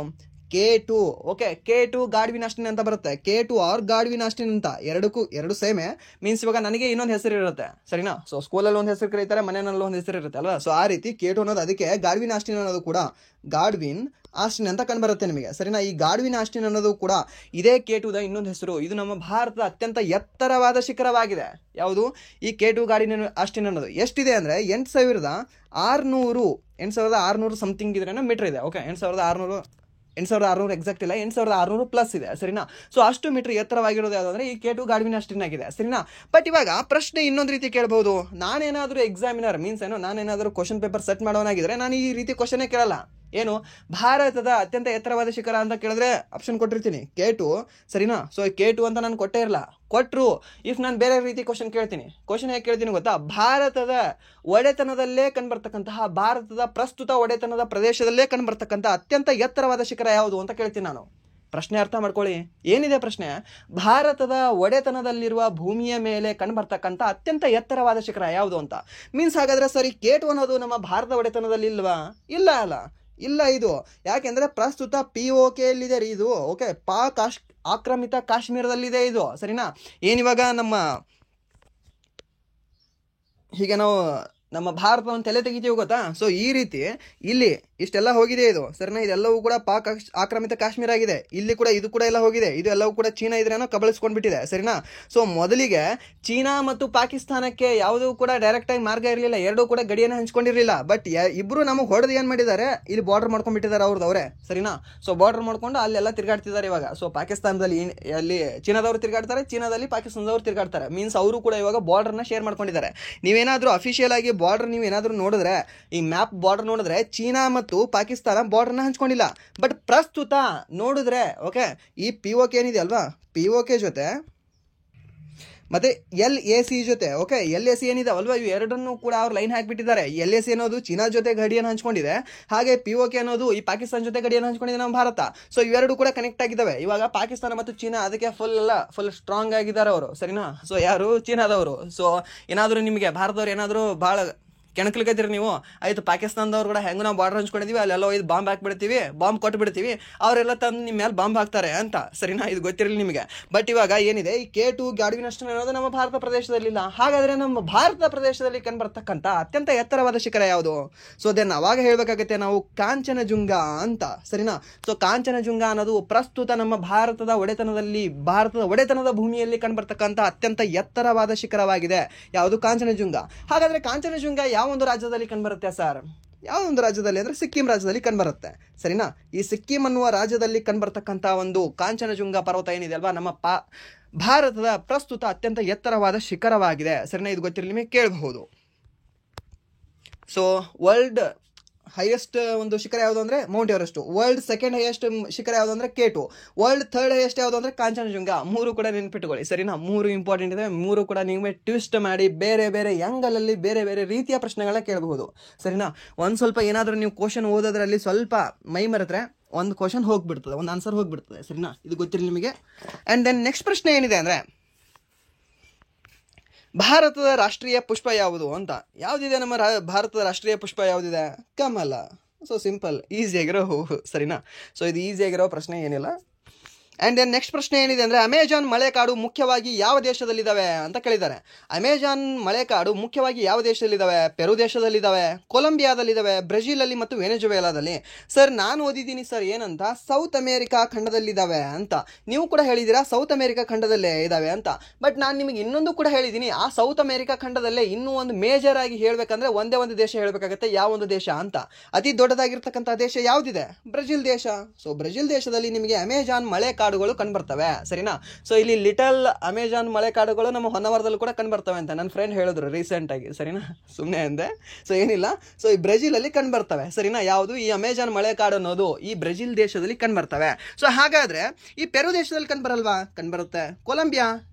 K2. Okay, K2 Godwin Austin ಅಂತ ಬರುತ್ತೆ. K2 ಆರ್ ಗಾಡ್ವಿನ್ ಆಸ್ಟಿನ್ ಅಂತ, ಎರಡು ಸೇಮೆ. ಮೀನ್ಸ್ ಇವಾಗ ನನಗೆ ಇನ್ನೊಂದು ಹೆಸರು ಇರುತ್ತೆ, ಸರಿನಾ. ಸೊ ಸ್ಕೂಲಲ್ಲಿ ಒಂದು ಹೆಸರು ಕರೀತಾರೆ, ಮನೆಯಲ್ಲಿ ಒಂದು ಹೆಸರು ಇರುತ್ತೆ ಅಲ್ವಾ. ಸೊ ಆ ರೀತಿ K2 ಅನ್ನೋದು, ಅದಕ್ಕೆ ಗಾಡ್ವಿನ್ ಆಸ್ಟಿನ್ ಅನ್ನೋದು ಕೂಡ ಗಾಡ್ವಿನ್ ಆಸ್ಟಿನ್ ಅಂತ ಕಂಡುಬರುತ್ತೆ ನಿಮಗೆ, ಸರಿನಾ. ಈ ಗಾಡ್ವಿನ್ ಆಸ್ಟಿನ್ ಅನ್ನೋದು ಕೂಡ ಇದೇ K2ದ ಇನ್ನೊಂದು ಹೆಸರು. ಇದು ನಮ್ಮ ಭಾರತದ ಅತ್ಯಂತ ಎತ್ತರವಾದ ಶಿಖರವಾಗಿದೆ. ಯಾವುದು? ಈ K2 ಗಾಡ್ವಿನ್ ಆಸ್ಟಿನ್ ಅನ್ನೋದು ಎಷ್ಟಿದೆ ಅಂದ್ರೆ 8,600 ಸಮಥಿಂಗ್ ಇದ್ರೇನೋ ಮೀಟರ್ ಇದೆ. ಓಕೆ, 8,600 ಎಕ್ಸಾಕ್ಟ್ ಇಲ್ಲ, 8,600 ಪ್ಲಸ್ ಇದೆ, ಸರಿನಾ. ಸೊ ಅಷ್ಟು ಮೀಟರ್ ಎತ್ತರವಾಗಿರೋದು ಯಾವುದಂದ್ರೆ ಈ K2 ಗಾಡ್ವಿನ್ ಆಸ್ಟಿನ್ ಆಗಿದೆ, ಸರಿನಾ. ಬಟ್ ಇವಾಗ ಪ್ರಶ್ನೆ ಇನ್ನೊಂದು ರೀತಿ ಕೇಳಬಹುದು. ನಾನೇನಾದರೂ ಎಕ್ಸಾಮಿನರ್ ಮೀನ್ಸ್ ಏನೋ, ನಾನೇನಾದರೂ ಕ್ವಶನ್ ಪೇಪರ್ ಸೆಟ್ ಮಾಡೋನಾಗಿದ್ರೆ ನಾನು ಈ ರೀತಿ ಕ್ವಶನ್ನೇ ಕೇಳಲ್ಲ. ಏನು? ಭಾರತದ ಅತ್ಯಂತ ಎತ್ತರವಾದ ಶಿಖರ ಅಂತ ಕೇಳಿದ್ರೆ ಆಪ್ಷನ್ ಕೊಟ್ಟಿರ್ತೀನಿ K2, ಸರಿನಾ. ಸೊ K2 ಅಂತ ನಾನು ಕೊಟ್ಟೇ ಇರಲ್ಲ. ಕೊಟ್ಟರು ಇಫ್ ನಾನು ಬೇರೆ ರೀತಿ ಕ್ವಶನ್ ಕೇಳ್ತೀನಿ. ಕ್ವಶನ್ ಹೇಗೆ ಕೇಳ್ತೀನಿ ಗೊತ್ತಾ? ಭಾರತದ ಒಡೆತನದಲ್ಲೇ ಕಂಡುಬರ್ತಕ್ಕಂತಹ, ಭಾರತದ ಪ್ರಸ್ತುತ ಒಡೆತನದ ಪ್ರದೇಶದಲ್ಲೇ ಕಂಡುಬರ್ತಕ್ಕಂಥ ಅತ್ಯಂತ ಎತ್ತರವಾದ ಶಿಖರ ಯಾವುದು ಅಂತ ಕೇಳ್ತೀನಿ ನಾನು. ಪ್ರಶ್ನೆ ಅರ್ಥ ಮಾಡ್ಕೊಳ್ಳಿ, ಏನಿದೆ ಪ್ರಶ್ನೆ? ಭಾರತದ ಒಡೆತನದಲ್ಲಿರುವ ಭೂಮಿಯ ಮೇಲೆ ಕಂಡುಬರ್ತಕ್ಕಂಥ ಅತ್ಯಂತ ಎತ್ತರವಾದ ಶಿಖರ ಯಾವುದು ಅಂತ. ಮೀನ್ಸ್ ಹಾಗಾದ್ರೆ ಸರಿ, K2 ಅನ್ನೋದು ನಮ್ಮ ಭಾರತ ಒಡೆತನದಲ್ಲಿ ಇಲ್ವಾ? ಇಲ್ಲ ಇದು. ಯಾಕೆಂದ್ರೆ ಪ್ರಸ್ತುತ POK ಯಲ್ಲಿದೆ ರೀ ಇದು. ಓಕೆ, ಆಕ್ರಮಿತ ಕಾಶ್ಮೀರದಲ್ಲಿದೆ ಇದು, ಸರಿನಾ. ಏನಿವಾಗ ಹೀಗೆ ನಾವು ನಮ್ಮ ಭಾರತವನ್ನು ತಲೆ ತೆಗಿತೀವಿ ಗೊತ್ತಾ. ಸೊ ಈ ರೀತಿ ಇಲ್ಲಿ ಇಷ್ಟೆಲ್ಲ ಹೋಗಿದೆ ಇದು, ಸರಿನಾ. ಇದೆಲ್ಲವೂ ಕೂಡ ಆಕ್ರಮಿತ ಕಾಶ್ಮೀರ ಆಗಿದೆ. ಇಲ್ಲಿ ಕೂಡ ಇದು ಕೂಡ ಎಲ್ಲ ಹೋಗಿದೆ. ಇದು ಎಲ್ಲವೂ ಕೂಡ ಚೀನಾ ಇದ್ರೇನೋ ಕಬಳಿಸ್ಕೊಂಡ್ಬಿಟ್ಟಿದೆ, ಸರಿನಾ. ಸೊ ಮೊದಲಿಗೆ ಚೀನಾ ಮತ್ತು ಪಾಕಿಸ್ತಾನಕ್ಕೆ ಯಾವುದೂ ಕೂಡ ಡೈರೆಕ್ಟ್ ಆಗಿ ಮಾರ್ಗ ಇರಲಿಲ್ಲ, ಎರಡೂ ಕೂಡ ಗಡಿಯನ್ನು ಹಂಚ್ಕೊಂಡಿರಲಿಲ್ಲ. ಬಟ್ ಇಬ್ರು ನಮಗೆ ಹೊಡೆದು ಏನ್ ಮಾಡಿದ್ದಾರೆ, ಇಲ್ಲಿ ಬಾರ್ಡರ್ ಮಾಡ್ಕೊಂಡ್ಬಿಟ್ಟಿದ್ದಾರೆ ಅವ್ರದವ್ರೆ, ಸರಿನಾ. ಸೊ ಬಾರ್ಡರ್ ಮಾಡ್ಕೊಂಡು ಅಲ್ಲೆಲ್ಲ ತಿರ್ಗಾಡ್ತಿದ್ದಾರೆ ಇವಾಗ. ಸೊ ಪಾಕಿಸ್ತಾನದಲ್ಲಿ ಅಲ್ಲಿ ಚೀನಾದವ್ರು ತಿರ್ಗಾಡ್ತಾರೆ, ಚೀನಾದಲ್ಲಿ ಪಾಕಿಸ್ತಾನದವ್ರು ತಿರ್ಗಾಡ್ತಾರೆ. ಮೀನ್ಸ್ ಅವರು ಕೂಡ ಇವಾಗ ಬಾರ್ಡರ್ನ ಶೇರ್ ಮಾಡ್ಕೊಂಡಿದ್ದಾರೆ. ನೀವೇನಾದ್ರೂ ಅಫಿಷಿಯಲ್ ಆಗಿ ಬಾರ್ಡರ್ ನೀವೇನಾದ್ರೂ ನೋಡಿದ್ರೆ, ಈ ಮ್ಯಾಪ್ ಬಾರ್ಡರ್ ನೋಡಿದ್ರೆ ಚೀನಾ ಮತ್ತು ಪಾಕಿಸ್ತಾನ ಬಾರ್ಡರ್ನ ಹಂಚ್ಕೊಂಡಿಲ್ಲ. ಬಟ್ ಪ್ರಸ್ತುತ ನೋಡಿದ್ರೆ ಓಕೆ, ಈ POK ಏನಿದೆ ಅಲ್ವಾ, POK ಜೊತೆ ಮತ್ತೆ LAC ಜೊತೆ, ಓಕೆ, LAC ಏನಿದಾವಲ್ವಾ ಇವು ಎರಡನ್ನೂ ಕೂಡ ಅವ್ರು ಲೈನ್ ಹಾಕಿಬಿಟ್ಟಿದ್ದಾರೆ. LAC ಅನ್ನೋದು ಚೀನಾ ಜೊತೆ ಗಡಿಯನ್ನು ಹಂಚ್ಕೊಂಡಿದೆ, ಹಾಗೆ POK ಅನ್ನೋದು ಈ ಪಾಕಿಸ್ತಾನ ಜೊತೆ ಗಡಿಯನ್ನು ಹಂಚ್ಕೊಂಡಿದೆ ನಮ್ಮ ಭಾರತ. ಸೊ ಇವೆರಡು ಕೂಡ ಕನೆಕ್ಟ್ ಆಗಿದ್ದಾವೆ. ಇವಾಗ ಪಾಕಿಸ್ತಾನ ಮತ್ತು ಚೀನಾ ಅದಕ್ಕೆ ಫುಲ್ ಸ್ಟ್ರಾಂಗ್ ಆಗಿದ್ದಾರೆ ಅವರು, ಸರಿನಾ. ಸೊ ಯಾರು? ಚೀನಾದವರು. ಸೊ ಏನಾದರೂ ನಿಮಗೆ ಭಾರತದವ್ರು ಏನಾದರೂ ಭಾಳ ಕೆಣಕ್ಲಿಕ್ಕತ್ತೀರಿ ನೀವು, ಆಯ್ತು ಪಾಕಿಸ್ತಾನದವ್ರು ಕೂಡ ಹೆಂಗೆ ನಾವು ಬಾರ್ಡರ್ ಹಂಚ್ಕೊಂಡಿದ್ದೀವಿ, ಅಲ್ಲೆಲ್ಲ ಇದು ಬಾಂಬ್ ಹಾಕ್ಬಿಡ್ತೀವಿ, ಬಾಂಬ್ ಕೊಟ್ಬಿಡ್ತೀವಿ, ಅವರೆಲ್ಲ ತಂದು ನಿಮ್ಮ ಮೇಲೆ ಬಾಂಬ್ ಹಾಕ್ತಾರೆ ಅಂತ, ಸರಿನಾ. ಇದು ಗೊತ್ತಿರಲಿ ನಿಮಗೆ. ಬಟ್ ಇವಾಗ ಏನಿದೆ, ಈ K2 ಗಾಡ್ವಿನ್ ಆಸ್ಟಿನ್ ಅನ್ನೋದು ನಮ್ಮ ಭಾರತ ಪ್ರದೇಶದಲ್ಲಿಲ್ಲ. ಹಾಗಾದ್ರೆ ನಮ್ಮ ಭಾರತ ಪ್ರದೇಶದಲ್ಲಿ ಕಂಡುಬರ್ತಕ್ಕಂಥ ಅತ್ಯಂತ ಎತ್ತರವಾದ ಶಿಖರ ಯಾವುದು? ಸೊ ದೆನ್ ಅವಾಗ ಹೇಳ್ಬೇಕಾಗತ್ತೆ ನಾವು ಕಾಂಚನಜುಂಗ ಅಂತ, ಸರಿನಾ. ಸೊ ಕಾಂಚನಜುಂಗ ಅನ್ನೋದು ಪ್ರಸ್ತುತ ನಮ್ಮ ಭಾರತದ ಒಡೆತನದ ಭೂಮಿಯಲ್ಲಿ ಕಂಡುಬರ್ತಕ್ಕಂಥ ಅತ್ಯಂತ ಎತ್ತರವಾದ ಶಿಖರವಾಗಿದೆ. ಯಾವುದು? ಕಾಂಚನಜುಂಗ. ಹಾಗಾದ್ರೆ ಕಾಂಚನಜುಂಗ ಯಾವ ಒಂದು ರಾಜ್ಯದಲ್ಲಿ ಕಂಡುಬರುತ್ತೆ ಸರ್? ಯಾವ ಒಂದು ರಾಜ್ಯದಲ್ಲಿ ಅಂದ್ರೆ ಸಿಕ್ಕಿಂ ರಾಜ್ಯದಲ್ಲಿ ಕಂಡುಬರುತ್ತೆ, ಸರಿನಾ. ಈ ಸಿಕ್ಕಿಂ ಅನ್ನುವ ರಾಜ್ಯದಲ್ಲಿ ಕಂಡುಬರ್ತಕ್ಕಂಥ ಒಂದು ಕಾಂಚನಜುಂಗ ಪರ್ವತ ಏನಿದೆ ಅಲ್ವಾ, ನಮ್ಮ ಭಾರತದ ಪ್ರಸ್ತುತ ಅತ್ಯಂತ ಎತ್ತರವಾದ ಶಿಖರವಾಗಿದೆ, ಸರಿನಾ. ಇದು ಗೊತ್ತಿರಲಿ ನಿಮಗೆ, ಕೇಳಬಹುದು. ಸೊ ವರ್ಲ್ಡ್ ಹೈಯೆಸ್ಟ್ ಒಂದು ಶಿಖರ ಯಾವುದು ಅಂದ್ರೆ Mount Everest. World second highest ಶಿಖರ ಯಾವುದು ಅಂದ್ರೆ K2. ವರ್ಲ್ಡ್ ಥರ್ಡ್ ಹೈಯೆಸ್ಟ್ ಯಾವುದು ಅಂದ್ರೆ ಕಾಂಚನಜುಂಗ. ಮೂರು ಕೂಡ ನೆನ್ಪಿಟ್ಕೊಳ್ಳಿ, ಸರಿನಾ. ಮೂರು ಇಂಪಾರ್ಟೆಂಟ್ ಇದೆ. ಮೂರು ಕೂಡ ನಿಮಗೆ ಟ್ವಿಸ್ಟ್ ಮಾಡಿ ಬೇರೆ ಬೇರೆ ಆ್ಯಂಗಲಲ್ಲಿ ಬೇರೆ ಬೇರೆ ರೀತಿಯ ಪ್ರಶ್ನೆಗಳನ್ನ ಕೇಳಬಹುದು, ಸರಿನಾ. ಒಂದು ಸ್ವಲ್ಪ ಏನಾದರೂ ನೀವು ಕ್ವಶನ್ ಓದೋದ್ರಲ್ಲಿ ಸ್ವಲ್ಪ ಮೈ ಮರೆತ್ರೆ ಒಂದು ಕ್ವಶನ್ ಹೋಗ್ಬಿಡ್ತದೆ, ಒಂದು ಆನ್ಸರ್ ಹೋಗ್ಬಿಡ್ತದೆ, ಸರಿನಾ. ಇದು ಗೊತ್ತಿರಲಿ ನಿಮಗೆ. ಆ್ಯಂಡ್ ದೆನ್ ನೆಕ್ಸ್ಟ್ ಪ್ರಶ್ನೆ ಏನಿದೆ ಅಂದರೆ, ಭಾರತದ ರಾಷ್ಟ್ರೀಯ ಪುಷ್ಪ ಯಾವುದು ಅಂತ. ಯಾವುದಿದೆ ನಮ್ಮ ಭಾರತದ ರಾಷ್ಟ್ರೀಯ ಪುಷ್ಪ ಯಾವುದಿದೆ? ಕಮಲ. ಸೊ ಸಿಂಪಲ್, ಈಸಿಯಾಗಿರೋ ಹೂವು, ಸರಿನಾ. ಸೊ ಇದು ಈಸಿಯಾಗಿರೋ ಪ್ರಶ್ನೆ ಏನಿಲ್ಲ. ಆ್ಯಂಡ್ ದೆನ್ ನೆಕ್ಸ್ಟ್ ಪ್ರಶ್ನೆ ಏನಿದೆ ಅಂದರೆ ಅಮೆಜಾನ್ ಮಳೆಕಾಡು ಮುಖ್ಯವಾಗಿ ಯಾವ ದೇಶದಲ್ಲಿದ್ದಾವೆ ಅಂತ ಕೇಳಿದ್ದಾರೆ. ಅಮೆಜಾನ್ ಮಳೆಕಾಡು ಮುಖ್ಯವಾಗಿ ಯಾವ ದೇಶದಲ್ಲಿದ್ದಾವೆ? ಪೆರು ದೇಶದಲ್ಲಿದ್ದಾವೆ, ಕೊಲಂಬಿಯಾದಲ್ಲಿದ್ದಾವೆ, ಬ್ರೆಜಿಲಲ್ಲಿ ಮತ್ತು ವೆನೆಜುವೆಲಾದಲ್ಲಿ. ಸರ್ ನಾನು ಓದಿದ್ದೀನಿ ಸರ್ ಏನಂತ, ಸೌತ್ ಅಮೇರಿಕಾ ಖಂಡದಲ್ಲಿದ್ದಾವೆ ಅಂತ. ನೀವು ಕೂಡ ಹೇಳಿದ್ದೀರಾ ಸೌತ್ ಅಮೇರಿಕಾ ಖಂಡದಲ್ಲೇ ಇದ್ದಾವೆ ಅಂತ. ಬಟ್ ನಾನು ನಿಮಗೆ ಇನ್ನೊಂದು ಕೂಡ ಹೇಳಿದ್ದೀನಿ, ಆ ಸೌತ್ ಅಮೇರಿಕಾ ಖಂಡದಲ್ಲೇ ಇನ್ನೂ ಒಂದು ಮೇಜರ್ ಆಗಿ ಹೇಳಬೇಕಂದ್ರೆ ಒಂದೇ ಒಂದು ದೇಶ ಹೇಳಬೇಕಾಗತ್ತೆ. ಯಾವ ಒಂದು ದೇಶ ಅಂತ? ಅತಿ ದೊಡ್ಡದಾಗಿರ್ತಕ್ಕಂಥ ದೇಶ ಯಾವುದಿದೆ? ಬ್ರೆಜಿಲ್ ದೇಶ. ಸೊ ಬ್ರೆಜಿಲ್ ದೇಶದಲ್ಲಿ ನಿಮಗೆ ಅಮೆಜಾನ್ ಮಳೆ ಕಾಡುಗಳು ಕಂಡುಬರ್ತವೆ, ಸರಿನಾ? ಸೊ ಇಲ್ಲಿ ಲಿಟಲ್ ಅಮೆಜಾನ್ ಮಳೆ ಕಾಡುಗಳು ನಮ್ಮ ಹೊನ್ನವರದಲ್ಲೂ ಕೂಡ ಕಂಡುಬರ್ತವೆ ಅಂತ ನನ್ನ ಫ್ರೆಂಡ್ ಹೇಳಿದ್ರು ರೀಸೆಂಟ್ ಆಗಿ, ಸರಿನಾ? ಸುಮ್ಮನೆ ಅಂದೆ. ಸೊ ಏನಿಲ್ಲ, ಸೊ ಈ ಬ್ರೆಜಿಲ್ ಅಲ್ಲಿ ಕಂಡುಬರ್ತವೆ, ಸರಿನಾ? ಯಾವುದು ಈ ಅಮೆಜಾನ್ ಮಳೆ ಕಾಡು ಅನ್ನೋದು ಈ ಬ್ರೆಜಿಲ್ ದೇಶದಲ್ಲಿ ಕಂಡುಬರ್ತವೆ. ಸೊ ಹಾಗಾದ್ರೆ ಈ ಪೆರು ದೇಶದಲ್ಲಿ ಕಂಡುಬರಲ್ವಾ? ಕಂಡುಬರುತ್ತೆ. ಕೊಲಂಬಿಯಾ,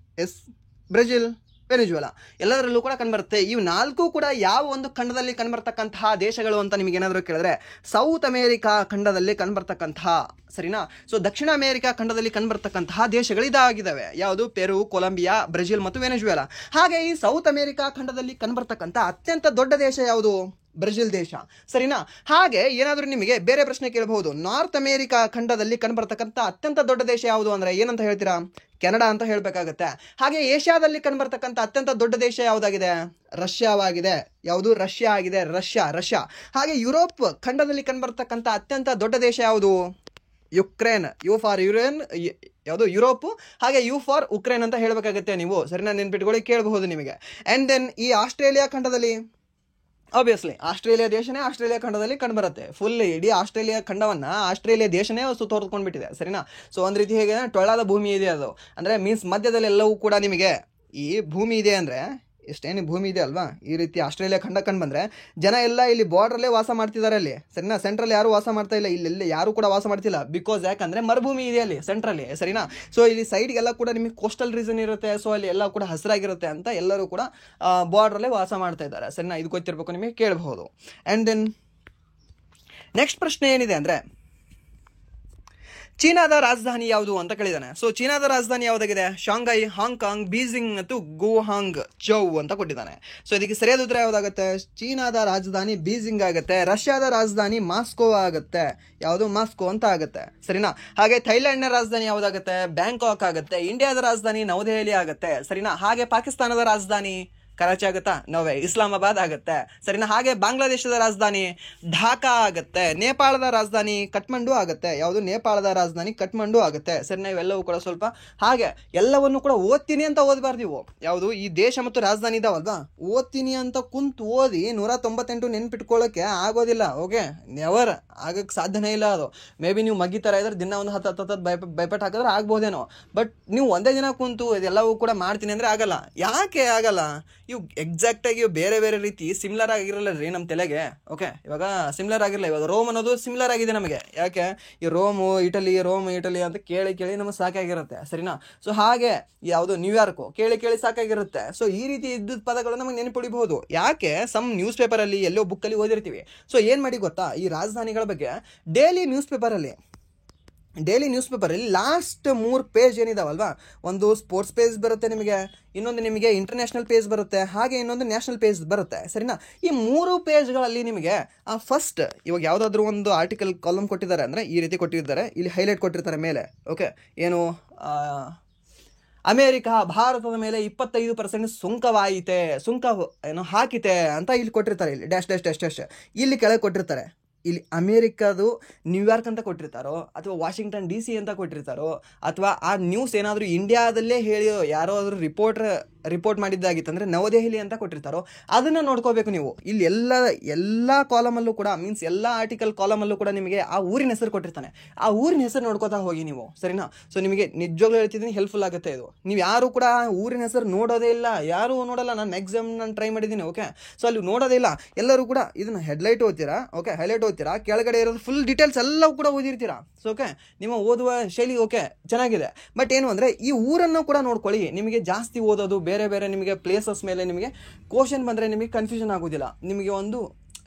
ಎಸ್, ಬ್ರೆಜಿಲ್, ವೆನೆಜುವೆಲಾ ಎಲ್ಲದರಲ್ಲೂ ಕೂಡ ಕಂಡುಬರುತ್ತೆ. ಇವು ನಾಲ್ಕು ಕೂಡ ಯಾವ ಒಂದು ಖಂಡದಲ್ಲಿ ಕಂಡುಬರ್ತಕ್ಕಂತಹ ದೇಶಗಳು ಅಂತ ನಿಮಗೆ ಏನಾದರೂ ಕೇಳಿದ್ರೆ ಸೌತ್ ಅಮೇರಿಕಾ ಖಂಡದಲ್ಲಿ ಕಂಡುಬರ್ತಕ್ಕಂತಹ, ಸರಿನಾ? ಸೊ ದಕ್ಷಿಣ ಅಮೇರಿಕಾ ಖಂಡದಲ್ಲಿ ಕಂಡುಬರ್ತಕ್ಕಂತಹ ದೇಶಗಳು ಇದಾಗಿದ್ದಾವೆ. ಯಾವುದು? ಪೆರು, ಕೊಲಂಬಿಯಾ, ಬ್ರೆಜಿಲ್ ಮತ್ತು ವೆನೆಜುವೆಲಾ. ಹಾಗೆ ಈ ಸೌತ್ ಅಮೇರಿಕಾ ಖಂಡದಲ್ಲಿ ಕಂಡುಬರ್ತಕ್ಕಂಥ ಅತ್ಯಂತ ದೊಡ್ಡ ದೇಶ ಯಾವುದು? ಬ್ರೆಜಿಲ್ ದೇಶ, ಸರಿನಾ? ಹಾಗೆ ಏನಾದರೂ ನಿಮಗೆ ಬೇರೆ ಪ್ರಶ್ನೆ ಕೇಳಬಹುದು, ನಾರ್ತ್ ಅಮೇರಿಕಾ ಖಂಡದಲ್ಲಿ ಕಂಡುಬರ್ತಕ್ಕಂಥ ಅತ್ಯಂತ ದೊಡ್ಡ ದೇಶ ಯಾವುದು ಅಂದ್ರೆ ಏನಂತ ಹೇಳ್ತೀರಾ? ಕೆನಡಾ ಅಂತ ಹೇಳಬೇಕಾಗತ್ತೆ. ಹಾಗೆ ಏಷ್ಯಾದಲ್ಲಿ ಕಂಡುಬರ್ತಕ್ಕಂಥ ಅತ್ಯಂತ ದೊಡ್ಡ ದೇಶ ಯಾವುದಾಗಿದೆ? ರಷ್ಯಾವಾಗಿದೆ. ಯಾವುದು? ರಷ್ಯಾ ಆಗಿದೆ. ರಷ್ಯಾ. ಹಾಗೆ ಯುರೋಪ್ ಖಂಡದಲ್ಲಿ ಕಂಡುಬರ್ತಕ್ಕಂಥ ಅತ್ಯಂತ ದೊಡ್ಡ ದೇಶ ಯಾವುದು? ಯುಕ್ರೇನ್. ಯು ಫಾರ್ ಯುರೇನ್, ಯಾವುದು? ಯುರೋಪ್. ಹಾಗೆ ಯು ಫಾರ್ ಉಕ್ರೇನ್ ಅಂತ ಹೇಳಬೇಕಾಗತ್ತೆ ನೀವು, ಸರಿನಾ? ನೆನ್ಪಿಟ್ಕೊಳ್ಳಿ, ಕೇಳಬಹುದು ನಿಮಗೆ. ಆ್ಯಂಡ್ ದೆನ್ ಈ ಆಸ್ಟ್ರೇಲಿಯಾ ಖಂಡದಲ್ಲಿ ಆಬ್ವಿಯಸ್ಲಿ ಆಸ್ಟ್ರೇಲಿಯಾ ದೇಶನೇ ಆಸ್ಟ್ರೇಲಿಯಾ ಖಂಡದಲ್ಲಿ ಕಂಡುಬರುತ್ತೆ. ಫುಲ್ ಇಡೀ ಆಸ್ಟ್ರೇಲಿಯಾ ಖಂಡವನ್ನು ಆಸ್ಟ್ರೇಲಿಯಾ ದೇಶನೇ ಸುತ್ತೋರ್ಕೊಂಡ್ಬಿಟ್ಟಿದೆ, ಸರಿನಾ? ಸೊ ಒಂದು ರೀತಿ ಹೇಗೆ ಟೊಳ್ಳಾದ ಭೂಮಿ ಇದೆ ಅದು, ಅಂದರೆ ಮೀನ್ಸ್ ಮಧ್ಯದಲ್ಲಿ ಎಲ್ಲವೂ ಕೂಡ ನಿಮಗೆ ಈ ಭೂಮಿ ಇದೆ ಅಂದರೆ ಎಷ್ಟೇನು ಭೂಮಿ ಇದೆ ಅಲ್ವಾ? ಈ ರೀತಿ ಆಸ್ಟ್ರೇಲಿಯಾ ಖಂಡ ಕಂಡು ಬಂದರೆ ಜನ ಎಲ್ಲ ಇಲ್ಲಿ ಬಾರ್ಡ್ರಲ್ಲೇ ವಾಸ ಮಾಡ್ತಿದ್ದಾರೆ ಅಲ್ಲಿ, ಸರಿನಾ? ಸೆಂಟ್ರಲ್ಲಿ ಯಾರು ವಾಸ ಮಾಡ್ತಾ ಇಲ್ಲ, ಇಲ್ಲೆಲ್ಲ ಯಾರು ಕೂಡ ವಾಸ ಮಾಡ್ತಿಲ್ಲ. ಬಿಕಾಸ್ ಯಾಕಂದರೆ ಮರುಭೂಮಿ ಇದೆ ಅಲ್ಲಿ ಸೆಂಟ್ರಲ್ಲಿ, ಸರಿನಾ? ಸೊ ಇಲ್ಲಿ ಸೈಡ್ಗೆಲ್ಲ ಕೂಡ ನಿಮಗೆ ಕೋಸ್ಟಲ್ ರೀಸನ್ ಇರುತ್ತೆ. ಸೊ ಅಲ್ಲಿ ಎಲ್ಲ ಕೂಡ ಹಸಿರಾಗಿರುತ್ತೆ ಅಂತ ಎಲ್ಲರೂ ಕೂಡ ಬಾರ್ಡ್ರಲ್ಲೇ ವಾಸ ಮಾಡ್ತಾ ಇದ್ದಾರೆ, ಸರಿನಾ? ಇದು ಗೊತ್ತಿರಬೇಕು ನಿಮಗೆ, ಕೇಳಬಹುದು. ಆ್ಯಂಡ್ ದೆನ್ ನೆಕ್ಸ್ಟ್ ಪ್ರಶ್ನೆ ಏನಿದೆ ಅಂದರೆ ಚೀನಾದ ರಾಜಧಾನಿ ಯಾವುದು ಅಂತ ಕೇಳಿದಾನೆ. ಸೊ ಚೀನಾದ ರಾಜಧಾನಿ ಯಾವುದಾಗಿದೆ? ಶಾಂಘೈ, ಹಾಂಗ್ಕಾಂಗ್, ಬೀಜಿಂಗ್ ಮತ್ತು ಗುವಾಂಗ್ ಜೌ ಅಂತ ಕೊಟ್ಟಿದ್ದಾನೆ. ಸೊ ಇದಕ್ಕೆ ಸರಿಯಾದ ಉತ್ತರ ಯಾವುದಾಗುತ್ತೆ? ಚೀನಾದ ರಾಜಧಾನಿ ಬೀಜಿಂಗ್ ಆಗುತ್ತೆ. ರಷ್ಯಾದ ರಾಜಧಾನಿ ಮಾಸ್ಕೋ ಆಗುತ್ತೆ. ಯಾವುದು? ಮಾಸ್ಕೋ ಅಂತ ಆಗುತ್ತೆ, ಸರಿನಾ? ಹಾಗೆ ಥೈಲ್ಯಾಂಡ್ನ ರಾಜಧಾನಿ ಯಾವುದಾಗುತ್ತೆ? ಬ್ಯಾಂಕಾಕ್ ಆಗುತ್ತೆ. ಇಂಡಿಯಾದ ರಾಜಧಾನಿ ನವದೆಹಲಿ ಆಗುತ್ತೆ, ಸರಿನಾ? ಹಾಗೆ ಪಾಕಿಸ್ತಾನದ ರಾಜಧಾನಿ ಕರಾಚಿ ಆಗುತ್ತಾ? ನೋವೇ, ಇಸ್ಲಾಮಾಬಾದ್ ಆಗುತ್ತೆ, ಸರಿನಾ? ಹಾಗೆ ಬಾಂಗ್ಲಾದೇಶದ ರಾಜಧಾನಿ ಢಾಕಾ ಆಗುತ್ತೆ. ನೇಪಾಳದ ರಾಜಧಾನಿ ಕಠ್ಮಂಡು ಆಗುತ್ತೆ. ಯಾವುದು? ನೇಪಾಳದ ರಾಜಧಾನಿ ಕಠ್ಮಂಡು ಆಗುತ್ತೆ, ಸರಿನಾ? ಇವೆಲ್ಲವೂ ಕೂಡ ಸ್ವಲ್ಪ ಹಾಗೆ ಎಲ್ಲವನ್ನು ಕೂಡ ಓದ್ತೀನಿ ಅಂತ ಓದಬಾರ್ದು ನೀವು. ಯಾವುದು? ಈ ದೇಶ ಮತ್ತು ರಾಜಧಾನಿ ಇದಾವಲ್ವಾ, ಓದ್ತೀನಿ ಅಂತ ಕುಂತು ಓದಿ 198 ನೆನ್ಪಿಟ್ಕೊಳ್ಳೋಕೆ ಆಗೋದಿಲ್ಲ. ಓಕೆ, ನೆವರ್ ಆಗಕ್ಕೆ ಸಾಧ್ಯನೇ ಇಲ್ಲ ಅದು. ಮೇ ಬಿ ನೀವು ಮಗ್ಗಿ ಥರ ಇದ್ರೆ ದಿನ ಒಂದು 10 ಭಯಪಟ್ಟು ಹಾಕಿದ್ರೆ ಆಗ್ಬೋದೇನೋ. ಬಟ್ ನೀವು ಒಂದೇ ದಿನ ಕುಂತು ಇದೆಲ್ಲವೂ ಕೂಡ ಮಾಡ್ತೀನಿ ಅಂದರೆ ಆಗಲ್ಲ. ಯಾಕೆ ಆಗಲ್ಲ? ಇವು ಎಕ್ಸಾಕ್ಟಾಗಿ ಬೇರೆ ಬೇರೆ ರೀತಿ ಸಿಮಿಲರ್ ಆಗಿರಲ್ಲ ರೀ ನಮ್ಮ ತಲೆಗೆ. ಓಕೆ, ಇವಾಗ ಸಿಮಿಲರ್ ಆಗಿರಲ್ಲ. ಇವಾಗ ರೋಮ್ ಅನ್ನೋದು ಸಿಮಿಲರ್ ಆಗಿದೆ ನಮಗೆ. ಯಾಕೆ? ಈ ರೋಮ್ ಇಟಲಿ ಅಂತ ಕೇಳಿ ನಮಗೆ ಸಾಕಾಗಿರುತ್ತೆ, ಸರಿನಾ? ಸೊ ಹಾಗೆ ಯಾವುದು? ನ್ಯೂಯಾರ್ಕು ಕೇಳಿ ಸಾಕಾಗಿರುತ್ತೆ. ಸೊ ಈ ರೀತಿ ಇದ್ದ ಪದಗಳು ನಮಗೆ ನೆನಪಿಡಬಹುದು. ಯಾಕೆ? ಸಮ್ ನ್ಯೂಸ್ ಪೇಪರಲ್ಲಿ ಎಲ್ಲೋ ಬುಕ್ಕಲ್ಲಿ ಓದಿರ್ತೀವಿ. ಸೊ ಏನು ಮಾಡಿ ಗೊತ್ತಾ, ಈ ರಾಜಧಾನಿಗಳ ಬಗ್ಗೆ ಡೈಲಿ ನ್ಯೂಸ್ ಪೇಪರಲ್ಲಿ ಲಾಸ್ಟ್ 3 ಪೇಜ್ ಏನಿದಾವಲ್ವಾ, ಒಂದು ಸ್ಪೋರ್ಟ್ಸ್ ಪೇಜ್ ಬರುತ್ತೆ ನಿಮಗೆ, ಇನ್ನೊಂದು ನಿಮಗೆ ಇಂಟರ್ನ್ಯಾಷನಲ್ ಪೇಜ್ ಬರುತ್ತೆ, ಹಾಗೆ ಇನ್ನೊಂದು ನ್ಯಾಷನಲ್ ಪೇಜ್ ಬರುತ್ತೆ, ಸರಿನಾ? ಈ 3 ಪೇಜ್ಗಳಲ್ಲಿ ನಿಮಗೆ ಫಸ್ಟ್ ಇವಾಗ ಯಾವುದಾದ್ರೂ ಒಂದು ಆರ್ಟಿಕಲ್ ಕಾಲಮ್ ಕೊಟ್ಟಿದ್ದಾರೆ ಅಂದರೆ ಈ ರೀತಿ ಕೊಟ್ಟಿದ್ದಾರೆ, ಇಲ್ಲಿ ಹೈಲೈಟ್ ಕೊಟ್ಟಿರ್ತಾರೆ ಮೇಲೆ. ಓಕೆ, ಏನು? ಅಮೇರಿಕಾ ಭಾರತದ ಮೇಲೆ 25% ಸುಂಕ ಏನು ಹಾಕಿತೆ ಅಂತ ಇಲ್ಲಿ ಕೊಟ್ಟಿರ್ತಾರೆ. ಇಲ್ಲಿ ಡ್ಯಾಶ್ ಇಲ್ಲಿ ಕೆಳಗೆ ಕೊಟ್ಟಿರ್ತಾರೆ. ಇಲ್ಲಿ ಅಮೇರಿಕಾದು ನ್ಯೂಯಾರ್ಕ್ ಅಂತ ಕೊಟ್ಟಿರ್ತಾರೋ ಅಥವಾ ವಾಷಿಂಗ್ಟನ್ DC ಅಂತ ಕೊಟ್ಟಿರ್ತಾರೋ ಅಥವಾ ಆ ನ್ಯೂಸ್ ಏನಾದರೂ ಇಂಡಿಯಾದಲ್ಲೇ ಹೇಳಿ ಯಾರೋ ಆದರೂ ರಿಪೋರ್ಟ್ ಮಾಡಿದ್ದಾಗಿತ್ತಂದರೆ ನವದೆಹಲಿ ಅಂತ ಕೊಟ್ಟಿರ್ತಾರೋ ಅದನ್ನು ನೋಡ್ಕೋಬೇಕು ನೀವು. ಇಲ್ಲಿ ಎಲ್ಲ ಕಾಲಮಲ್ಲೂ ಕೂಡ ಮೀನ್ಸ್ ಎಲ್ಲ ಆರ್ಟಿಕಲ್ ಕಾಲಮಲ್ಲೂ ಕೂಡ ನಿಮಗೆ ಆ ಊರಿನ ಹೆಸರು ಕೊಟ್ಟಿರ್ತಾನೆ. ಆ ಊರಿನ ಹೆಸರು ನೋಡ್ಕೋತಾ ಹೋಗಿ ನೀವು, ಸರಿನಾ? ಸೊ ನಿಮಗೆ ನಿಜವಾಗ್ಲೂ ಹೇಳ್ತಿದ್ದೀನಿ, ಹೆಲ್ಪ್ಫುಲ್ ಆಗುತ್ತೆ ಇದು. ನೀವು ಯಾರು ಕೂಡ ಊರಿನ ಹೆಸರು ನೋಡೋದೇ ಇಲ್ಲ, ಯಾರೂ ನೋಡಲ್ಲ. ನಾನು ಟ್ರೈ ಮಾಡಿದ್ದೀನಿ. ಓಕೆ, ಸೊ ಅಲ್ಲಿ ನೋಡೋದೇ ಇಲ್ಲ. ಎಲ್ಲರೂ ಕೂಡ ಇದನ್ನು ಹೈಲೈಟ್ ಓದ್ತೀರಾ, ಕೆಳಗಡೆ ಇರೋದು ಫುಲ್ ಡೀಟೇಲ್ಸ್ ಎಲ್ಲವೂ ಕೂಡ ಓದಿರ್ತೀರಾ. ಸೊ ಓಕೆ, ನಿಮ್ಮ ಓದುವ ಶೈಲಿ ಓಕೆ ಚೆನ್ನಾಗಿದೆ. ಬಟ್ ಏನು ಅಂದರೆ ಈ ಊರನ್ನು ಕೂಡ ನೋಡ್ಕೊಳ್ಳಿ. ನಿಮಗೆ ಜಾಸ್ತಿ ಓದೋದು ಬೇರೆ ನಿಮಗೆ ಪ್ಲೇಸಸ್ ಮೇಲೆ ನಿಮಗೆ ಕ್ವಶನ್ ಬಂದರೆ ನಿಮಗೆ ಕನ್ಫ್ಯೂಷನ್ ಆಗೋದಿಲ್ಲ. ನಿಮಗೆ ಒಂದು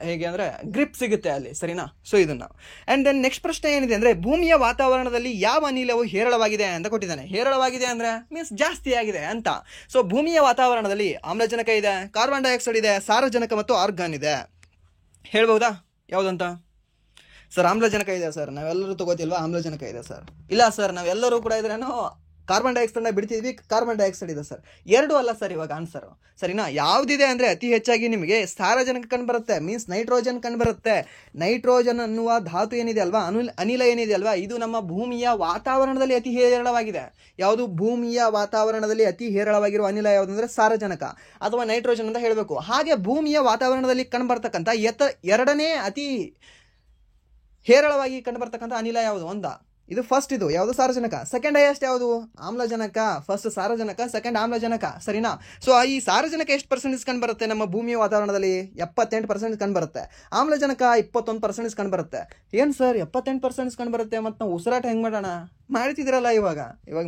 ಹೇಗೆ ಅಂದರೆ ಗ್ರಿಪ್ ಸಿಗುತ್ತೆ ಅಲ್ಲಿ, ಸರಿನಾ? ಸೊ ಇದನ್ನು. ಆ್ಯಂಡ್ ದೆನ್ ನೆಕ್ಸ್ಟ್ ಪ್ರಶ್ನೆ ಏನಿದೆ ಅಂದರೆ ಭೂಮಿಯ ವಾತಾವರಣದಲ್ಲಿ ಯಾವ ಅನಿಲವು ಹೇರಳವಾಗಿದೆ ಅಂತ ಕೊಟ್ಟಿದ್ದಾನೆ. ಹೇರಳವಾಗಿದೆ ಅಂದರೆ ಮೀನ್ಸ್ ಜಾಸ್ತಿ ಆಗಿದೆ ಅಂತ. ಸೊ ಭೂಮಿಯ ವಾತಾವರಣದಲ್ಲಿ ಆಮ್ಲಜನಕ ಇದೆ, ಕಾರ್ಬನ್ ಡೈಆಕ್ಸೈಡ್ ಇದೆ, ಸಾರಜನಕ ಮತ್ತು ಆರ್ಗಾನ್ ಇದೆ. ಹೇಳ್ಬಹುದಾ ಯಾವುದಂತ? ಸರ್ ಆಮ್ಲಜನಕ ಇದೆ ಸರ್, ನಾವೆಲ್ಲರೂ ತಗೋತಿಲ್ವಾ ಆಮ್ಲಜನಕ ಇದೆ ಸರ್. ಇಲ್ಲ ಸರ್, ನಾವೆಲ್ಲರೂ ಕೂಡ ಇದ್ರೇನೋ ಕಾರ್ಬನ್ ಡೈಆಕ್ಸೈಡ್ನ ಬಿಡ್ತಿದ್ವಿ, ಕಾರ್ಬನ್ ಡೈಆಕ್ಸೈಡ್ ಇದೆ ಸರ್. ಎರಡೂ ಅಲ್ಲ ಸರ್ ಇವಾಗ ಆನ್ಸರು, ಸರಿನಾ? ಯಾವುದಿದೆ ಅಂದರೆ ಅತಿ ಹೆಚ್ಚಾಗಿ ನಿಮಗೆ ಸಾರಜನಕ ಕಂಡುಬರುತ್ತೆ, ಮೀನ್ಸ್ ನೈಟ್ರೋಜನ್ ಕಂಡುಬರುತ್ತೆ. ನೈಟ್ರೋಜನ್ ಅನ್ನುವ ಧಾತು ಏನಿದೆ ಅಲ್ವಾ, ಅನಿಲ ಏನಿದೆ ಅಲ್ವಾ, ಇದು ನಮ್ಮ ಭೂಮಿಯ ವಾತಾವರಣದಲ್ಲಿ ಅತಿ ಹೇರಳವಾಗಿದೆ. ಯಾವುದು? ಭೂಮಿಯ ವಾತಾವರಣದಲ್ಲಿ ಅತಿ ಹೇರಳವಾಗಿರುವ ಅನಿಲ ಯಾವುದು ಅಂದರೆ ಸಾರಜನಕ ಅಥವಾ ನೈಟ್ರೋಜನ್ ಅಂತ ಹೇಳಬೇಕು. ಹಾಗೆ ಭೂಮಿಯ ವಾತಾವರಣದಲ್ಲಿ ಕಂಡುಬರ್ತಕ್ಕಂಥ ಎರಡನೇ ಅತಿ ಹೇರಳವಾಗಿ ಕಂಡುಬರ್ತಕ್ಕಂಥ ಅನಿಲ ಯಾವುದು? ಒಂದಾ? ಇದು ಫಸ್ಟ್, ಇದು ಯಾವುದು? ಸಾರಜನಕ. ಸೆಕೆಂಡ್ ಹೈಯೆಸ್ಟ್ ಯಾವುದು? ಆಮ್ಲಜನಕ. ಫಸ್ಟ್ ಸಾರಜನಕ, ಸೆಕೆಂಡ್ ಆಮ್ಲಜನಕ, ಸರಿನಾ? ಸೊ ಈ ಸಾರಜನಕ ಎಷ್ಟು ಪರ್ಸೆಂಟೇಜ್ ಕಂಡುಬರುತ್ತೆ ನಮ್ಮ ಭೂಮಿಯ ವಾತಾವರಣದಲ್ಲಿ? 78% ಕಂಡುಬರುತ್ತೆ. ಆಮ್ಲಜನಕ 21% ಕಂಡುಬರುತ್ತೆ. ಏನು ಸರ್ 78% ಕಂಡುಬರುತ್ತೆ, ಮತ್ತು ನಾವು ಉಸಿರಾಟ ಹೆಂಗೆ ಮಾಡೋಣ? ಮಾಡ್ತಿದ್ದೀರಲ್ಲ ಇವಾಗ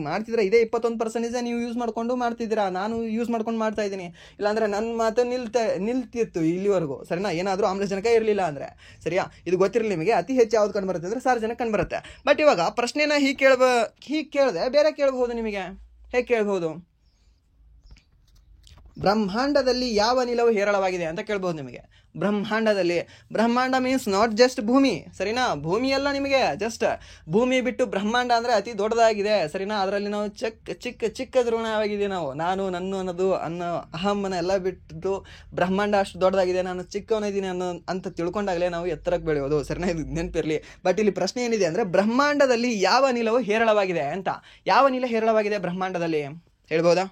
ಮಾಡ್ತಿದ್ದೀರಾ, ಇದೇ 21% ನೀವು ಯೂಸ್ ಮಾಡ್ಕೊಂಡು ಮಾಡ್ತಿದ್ದೀರಾ, ನಾನು ಯೂಸ್ ಮಾಡ್ಕೊಂಡು ಮಾಡ್ತಾ ಇದ್ದೀನಿ. ಇಲ್ಲಾಂದರೆ ನನ್ನ ಮಾತು ನಿಲ್ತಿತ್ತು ಇಲ್ಲಿವರೆಗೂ, ಸರಿನಾ? ಏನಾದರೂ ಆಮ್ಲಜನಕ ಇರಲಿಲ್ಲ ಅಂದರೆ, ಸರಿಯಾ? ಇದು ಗೊತ್ತಿರಲಿ ನಿಮಗೆ. ಅತಿ ಹೆಚ್ಚು ಯಾವ್ದು ಕಂಡುಬರುತ್ತೆ ಅಂದರೆ ಸಾರಜನಕ ಕಂಡುಬರುತ್ತೆ. ಬಟ್ ಇವಾಗ ಪ್ರಶ್ನೆನ ಹೀಗೆ ಕೇಳಿದೆ ಬೇರೆ ಕೇಳಬಹುದು ನಿಮಗೆ. ಹೇಗೆ ಕೇಳಬಹುದು? ಬ್ರಹ್ಮಾಂಡದಲ್ಲಿ ಯಾವ ಅನಿಲವು ಹೇರಳವಾಗಿದೆ ಅಂತ ಕೇಳ್ಬೋದು ನಿಮಗೆ. ಬ್ರಹ್ಮಾಂಡ ಮೀನ್ಸ್ ನಾಟ್ ಜಸ್ಟ್ ಭೂಮಿ, ಸರಿನಾ? ಭೂಮಿ ಎಲ್ಲ ನಿಮಗೆ ಜಸ್ಟ್ ಭೂಮಿ ಬಿಟ್ಟು ಬ್ರಹ್ಮಾಂಡ ಅಂದರೆ ಅತಿ ದೊಡ್ಡದಾಗಿದೆ, ಸರಿನಾ? ಅದರಲ್ಲಿ ನಾವು ಚಿಕ್ಕ ದ್ರೋಣವಾಗಿದ್ದೀವಿ ನಾವು. ನಾನು ಅನ್ನೋ ಅಹಮ್ಮನ ಎಲ್ಲ ಬಿಟ್ಟು ಬ್ರಹ್ಮಾಂಡ ಅಷ್ಟು ದೊಡ್ಡದಾಗಿದೆ, ನಾನು ಚಿಕ್ಕವನಿದ್ದೀನಿ ಅಂತ ತಿಳ್ಕೊಂಡಾಗಲೇ ನಾವು ಎತ್ತರಕ್ಕೆ ಬೆಳೆಯೋದು, ಸರಿನಾ? ಇದು ನೆನಪಿರಲಿ. ಬಟ್ ಇಲ್ಲಿ ಪ್ರಶ್ನೆ ಏನಿದೆ ಅಂದರೆ ಬ್ರಹ್ಮಾಂಡದಲ್ಲಿ ಯಾವ ಅನಿಲವು ಹೇರಳವಾಗಿದೆ ಅಂತ. ಯಾವ ಅನಿಲ ಹೇರಳವಾಗಿದೆ ಬ್ರಹ್ಮಾಂಡದಲ್ಲಿ ಹೇಳ್ಬೋದಾ?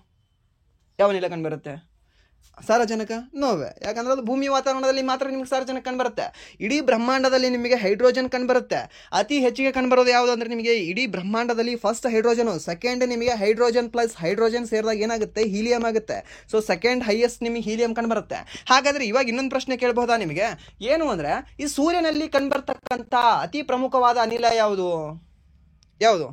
ಯಾವ ಅನಿಲ ಕಂಡುಬರುತ್ತೆ? ಸಾರಜನಕ? ನೋವೇ, ಯಾಕಂದ್ರೆ ಅದು ಭೂಮಿ ವಾತಾವರಣದಲ್ಲಿ ಮಾತ್ರ ನಿಮ್ಗೆ ಸಾರಜನಕ ಕಂಡುಬರುತ್ತೆ. ಇಡೀ ಬ್ರಹ್ಮಾಂಡದಲ್ಲಿ ನಿಮಗೆ ಹೈಡ್ರೋಜನ್ ಕಂಡುಬರುತ್ತೆ. ಅತಿ ಹೆಚ್ಚಿಗೆ ಕಂಡುಬರೋದು ಯಾವುದು ಅಂದರೆ ನಿಮಗೆ ಇಡೀ ಬ್ರಹ್ಮಾಂಡದಲ್ಲಿ ಫಸ್ಟ್ ಹೈಡ್ರೋಜನು, ಸೆಕೆಂಡ್ ನಿಮಗೆ ಹೈಡ್ರೋಜನ್ ಪ್ಲಸ್ ಹೈಡ್ರೋಜನ್ ಸೇರಿದಾಗ ಏನಾಗುತ್ತೆ? ಹೀಲಿಯಂ ಆಗುತ್ತೆ. ಸೊ ಸೆಕೆಂಡ್ ಹೈಯೆಸ್ಟ್ ನಿಮಗೆ ಹೀಲಿಯಂ ಕಂಡುಬರುತ್ತೆ. ಹಾಗಾದರೆ ಇವಾಗ ಇನ್ನೊಂದು ಪ್ರಶ್ನೆ ಕೇಳಬಹುದಾ ನಿಮಗೆ? ಏನು ಅಂದರೆ ಈ ಸೂರ್ಯನಲ್ಲಿ ಕಂಡುಬರ್ತಕ್ಕಂಥ ಅತಿ ಪ್ರಮುಖವಾದ ಅನಿಲ ಯಾವುದು?